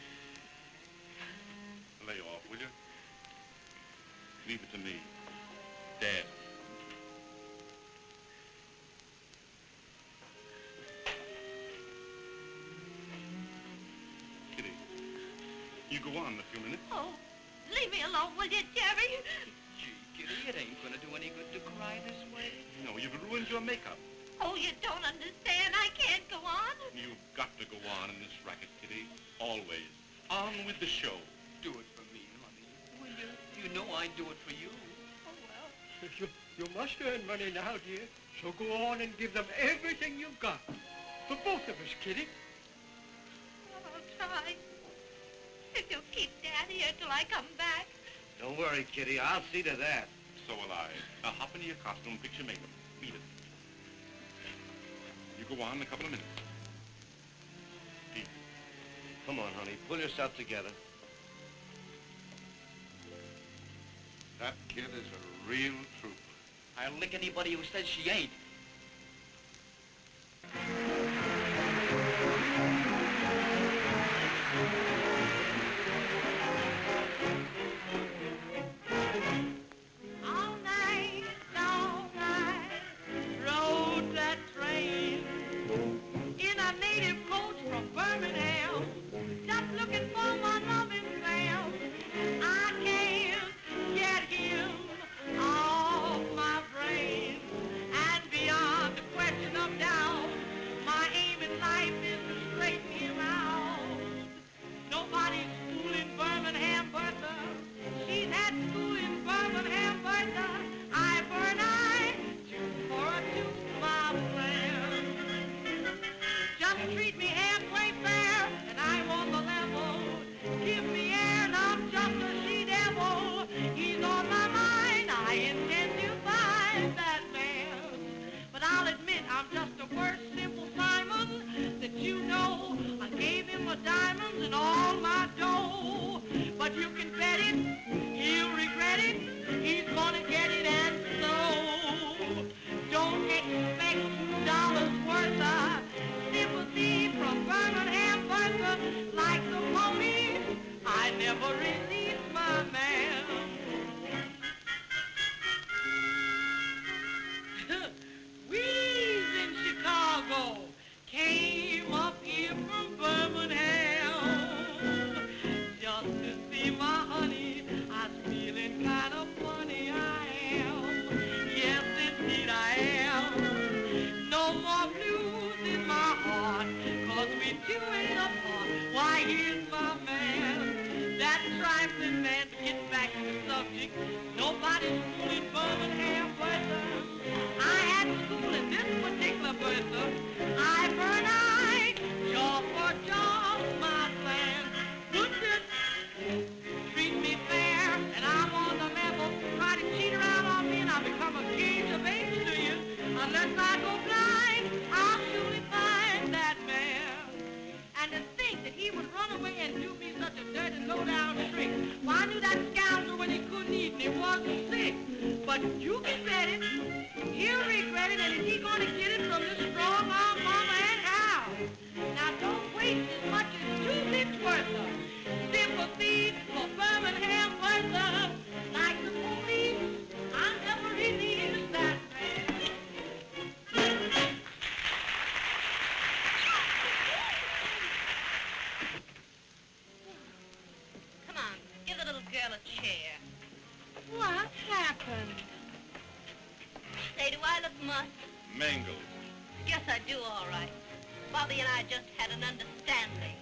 S9: Lay off, will you? Leave it to me. Dad. Kitty, you go on in a few minutes.
S5: Oh, leave me alone, will you, Jerry?
S4: Gee, Kitty, it ain't gonna do any good to cry this way.
S9: No, you've ruined your makeup.
S5: Oh, you don't understand. I can't go on.
S9: You've got to go on in this racket, Kitty. Always. On with the show.
S4: Do it for me, honey. Will you? You know I'd do it for you.
S5: Oh, well.
S11: You must earn money now, dear. So go on and give them everything you've got. For both of us, Kitty.
S5: I'll try. If you'll keep Dad here till I come back.
S2: Don't worry, Kitty. I'll see to that.
S9: So will I. Now hop into your costume, fix your makeup. Beat it. You go on in a couple of minutes. Easy.
S2: Come on, honey. Pull yourself together. That kid is a real trooper.
S4: I'll lick anybody who says she ain't.
S1: All night, rode that train in a native coach from Birmingham, just looking for my loving Sam. I can't get him off my brain, and beyond the question of doubt, my aim in life is to straighten him out. Nobody's schooling Birmingham Bertha. She's at school in Birmingham Bertha. I burn eye for a tooth, my friend. Just treat me halfway fair, and I'm on the level. Give me air, and I'm just a she-devil. He's on my mind. I intend to find that man. But I'll admit I'm just the worst simple Simon that you know. I gave him my diamonds and all my dough. But you can bet it, he'll regret it. He's gonna get it, and so don't expect $2 worth of sympathy from Birmingham Bertha. Like the pony, I never received my man. We's in Chicago, came up here from Birmingham just to see my honey. I was feeling kind of funny, I am. Yes, indeed I am. No more blues in my heart, 'cause we two ain't apart. Why, here's my man, that trifling man. To get back to the subject, nobody's fooling Birmingham Bertha. I had school in this particular Bertha. I burn eye, jaw for jaw, my plan. Wouldn't it treat me fair, and I'm on the level. Try to cheat around on me, and I'll become a cage of age to you. Unless I go blind, I'll surely find that man. And to think that he would run away and do me such a dirty, low-down trick. Well, I knew that scoundrel when he couldn't eat and he wasn't sick. But you can bet it, he'll regret it, and is he going to get it from this strong-arm mama, and how? Now, don't waste as much as 2 cents worth of sympathy for Birmingham Bertha. Like the police, I never released that man.
S5: Come on, give the little girl a chair.
S7: What happened?
S5: Say, do I look much?
S9: Mangled.
S5: Guess I do, all right. Bobby and I just had an understanding.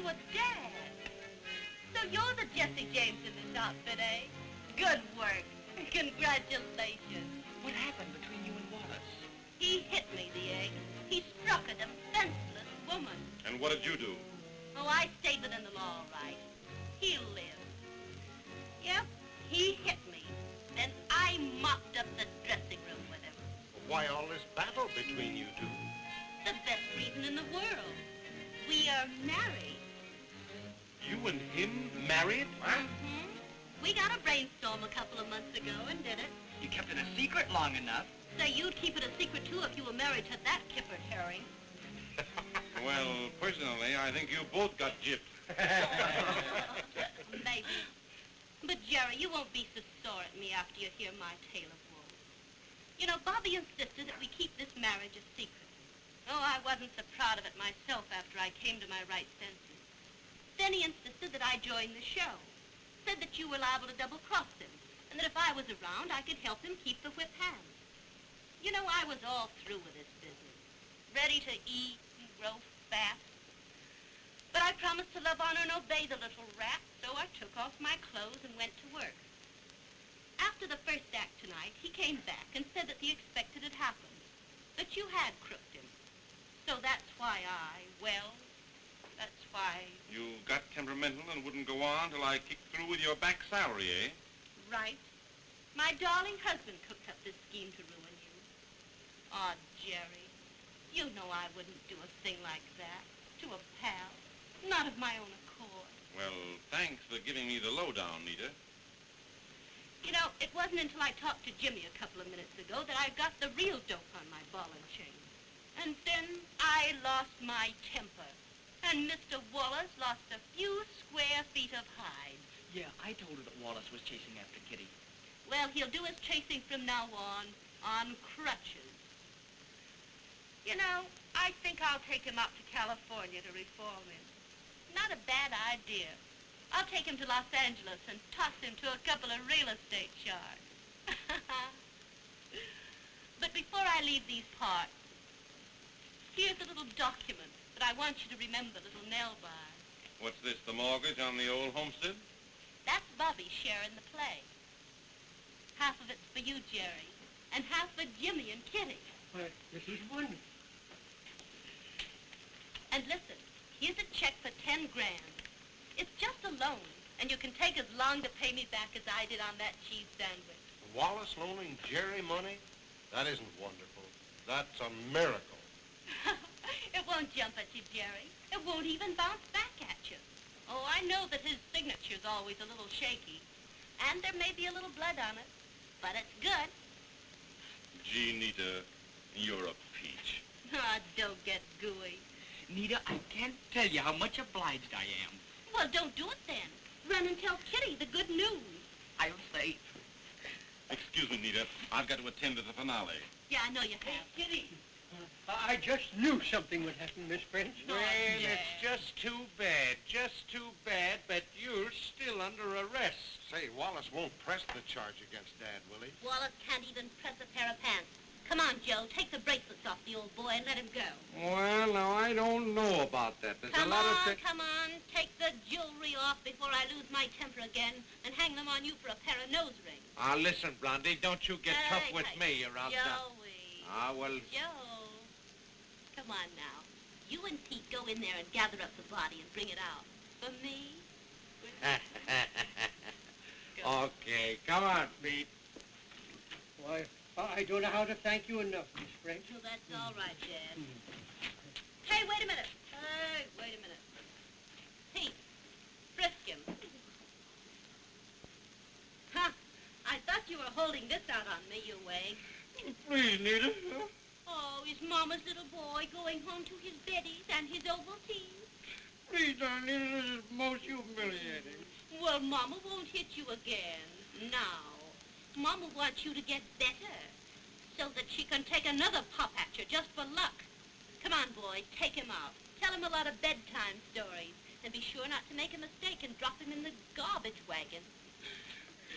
S5: Well, Dad. So you're the Jesse James in this outfit, eh? Good work. Congratulations.
S4: What happened between you and Wallace?
S5: He hit me, the egg. He struck a defenseless woman.
S9: And what did you do?
S5: Oh, I stayed within the law, all right. He'll live. Yep, he hit me. Then I mopped up the dressing room with him.
S2: Why all this battle between you two?
S5: The best reason in the world. We are married.
S9: You and him married?
S5: Mm-hmm. We got a brainstorm a couple of months ago and did it.
S4: You kept it a secret long enough.
S5: Say, you'd keep it a secret, too, if you were married to that kipper herring.
S9: Well, personally, I think you both got gypped.
S5: Maybe. But, Jerry, you won't be so sore at me after you hear my tale of woe. You know, Bobby insisted that we keep this marriage a secret. Oh, I wasn't so proud of it myself after I came to my right senses. Then he insisted that I join the show. Said that you were liable to double-cross him, and that if I was around, I could help him keep the whip hand. You know, I was all through with this business, ready to eat and grow fat. But I promised to love, honor, and obey the little rat, so I took off my clothes and went to work. After the first act tonight, he came back and said that the expected had happened, that you had crooked him. So that's why that's why...
S9: You got temperamental and wouldn't go on till I kicked through with your back salary, eh?
S5: Right. My darling husband cooked up this scheme to ruin you. Aw, Jerry, you know I wouldn't do a thing like that to a pal. Not of my own accord.
S9: Well, thanks for giving me the lowdown, Nita.
S5: You know, it wasn't until I talked to Jimmy a couple of minutes ago that I got the real dope on my ball and chain. And then I lost my temper. And Mr. Wallace lost a few square feet of hide.
S4: Yeah, I told her that Wallace was chasing after Kitty.
S5: Well, he'll do his chasing from now on crutches. You know, I think I'll take him up to California to reform him. Not a bad idea. I'll take him to Los Angeles and toss him to a couple of real estate sharks. But before I leave these parts, here's a little document that I want you to remember little Nell by.
S9: What's this, the mortgage on the old homestead?
S5: That's Bobby's share in the play. Half of it's for you, Jerry, and half for Jimmy and Kitty.
S11: Why, this is wonderful.
S5: And listen, here's a check for 10 grand. It's just a loan, and you can take as long to pay me back as I did on that cheese sandwich.
S6: Wallace loaning Jerry money? That isn't wonderful. That's a miracle.
S5: It won't jump at you, Jerry. It won't even bounce back at you. Oh, I know that his signature's always a little shaky, and there may be a little blood on it, but it's good.
S9: Gee, Nita, you're a peach.
S5: Ah, don't get gooey.
S4: Nita, I can't tell you how much obliged I am.
S5: Well, don't do it then. Run and tell Kitty the good news.
S4: I'll say.
S9: Excuse me, Nita. I've got to attend to the finale.
S5: Yeah, I know you have.
S1: Kitty.
S11: I just knew something would happen, Miss French.
S6: Well, it's just too bad, but you're still under arrest. Say, Wallace won't press the charge against Dad, will he?
S5: Wallace can't even press a pair of pants. Come on, Joe, take the bracelets off the old boy and let him go.
S6: Well, now, I don't know about that. There's a lot of things...
S5: Come on, take the jewelry off before I lose my temper again and hang them on you for a pair of nose rings.
S6: Listen, Blondie, don't you get tough with me. You're out
S5: Joey.
S6: well...
S5: Joe. Come on now. You and Pete go in there and gather up the body and bring it out. For me?
S6: Okay, come on, Pete.
S11: Why, I don't know how to thank you enough, Miss French.
S5: Well, that's all right, Dad. Hey, wait a minute. Hey, wait a minute. Pete, frisk him. Huh. I thought you were holding this out on me, you wag.
S6: Please, Nita.
S5: Oh, is Mama's little boy going home to his Betty's and his Ovaltine?
S6: Please, Nita, this is most humiliating.
S5: Well, Mama won't hit you again. Now. Mama wants you to get better so that she can take another pop at you just for luck. Come on, boy, take him out. Tell him a lot of bedtime stories and be sure not to make a mistake and drop him in the garbage wagon.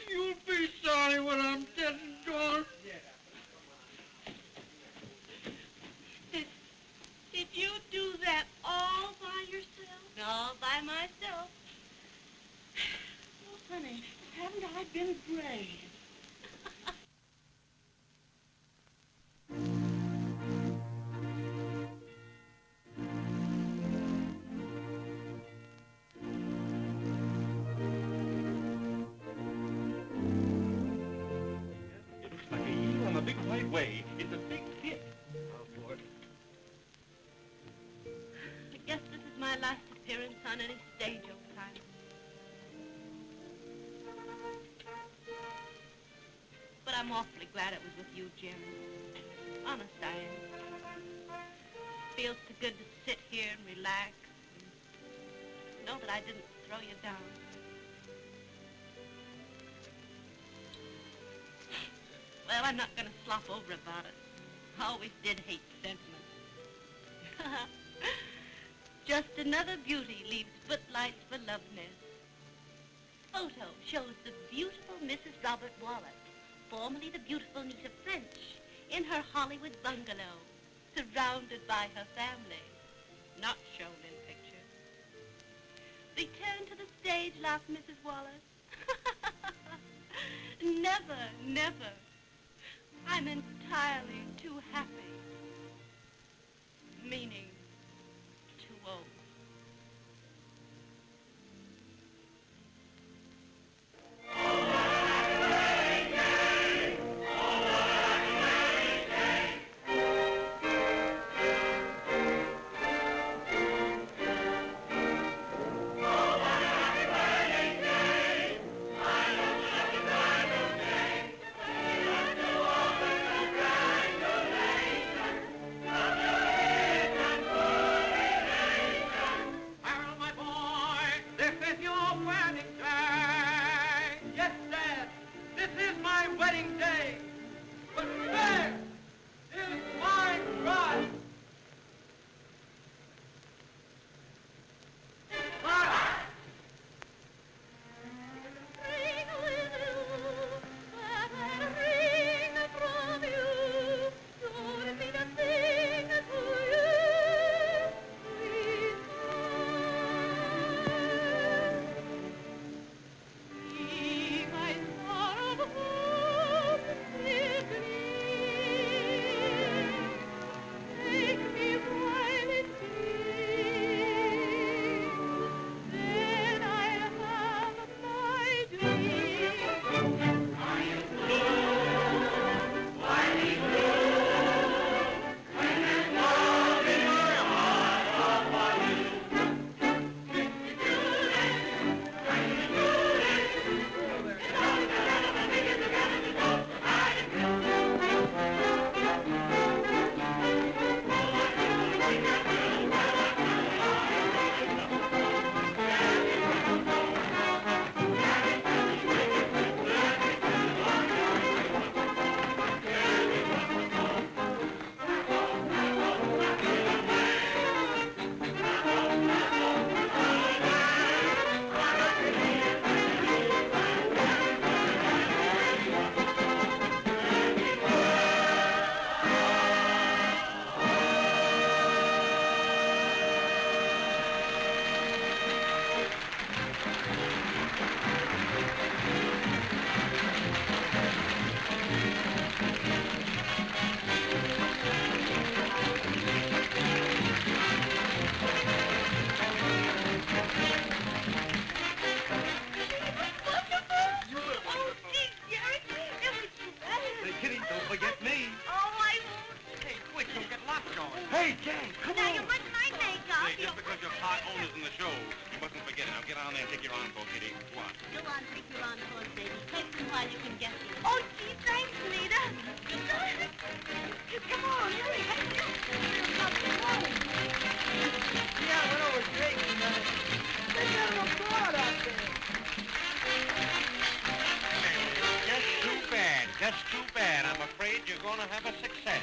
S6: You'll be sorry when I'm dead and gone.
S5: Did you do that all by yourself? All by myself.
S1: Oh, honey, haven't I been brave?
S9: It looks like a eel on a big white way. It's a big hit.
S5: I guess this is my last appearance on any stage, old timer. But I'm awfully glad it was with you, Jim. Honest, I am.
S1: feels so good to sit here and relax. And know that I didn't throw you down. Well, I'm not going to slop over about it. I always did hate sentiment. Just another beauty leaves footlights for love nests. Photo shows the beautiful Mrs. Robert Wallace, formerly the beautiful Nita French, in her Hollywood bungalow, surrounded by her family, not shown in picture. Return to the stage, laughed Mrs. Wallace. Never, never. I'm entirely too happy. Meaning, too old.
S9: Hey, Jane, come on. Now, you mustn't mind makeup. Hey, just because you're part owners in the show, you mustn't forget it. Now, get on there and take your encore, Kitty. Go on.
S5: Go on, take your encore, baby. Take them while you can get them. Oh, gee, thanks, Nita. Come on, hurry.
S10: Yeah, I went over to Jake and they got him abroad out there.
S2: Just too bad. I'm afraid you're going to have a success.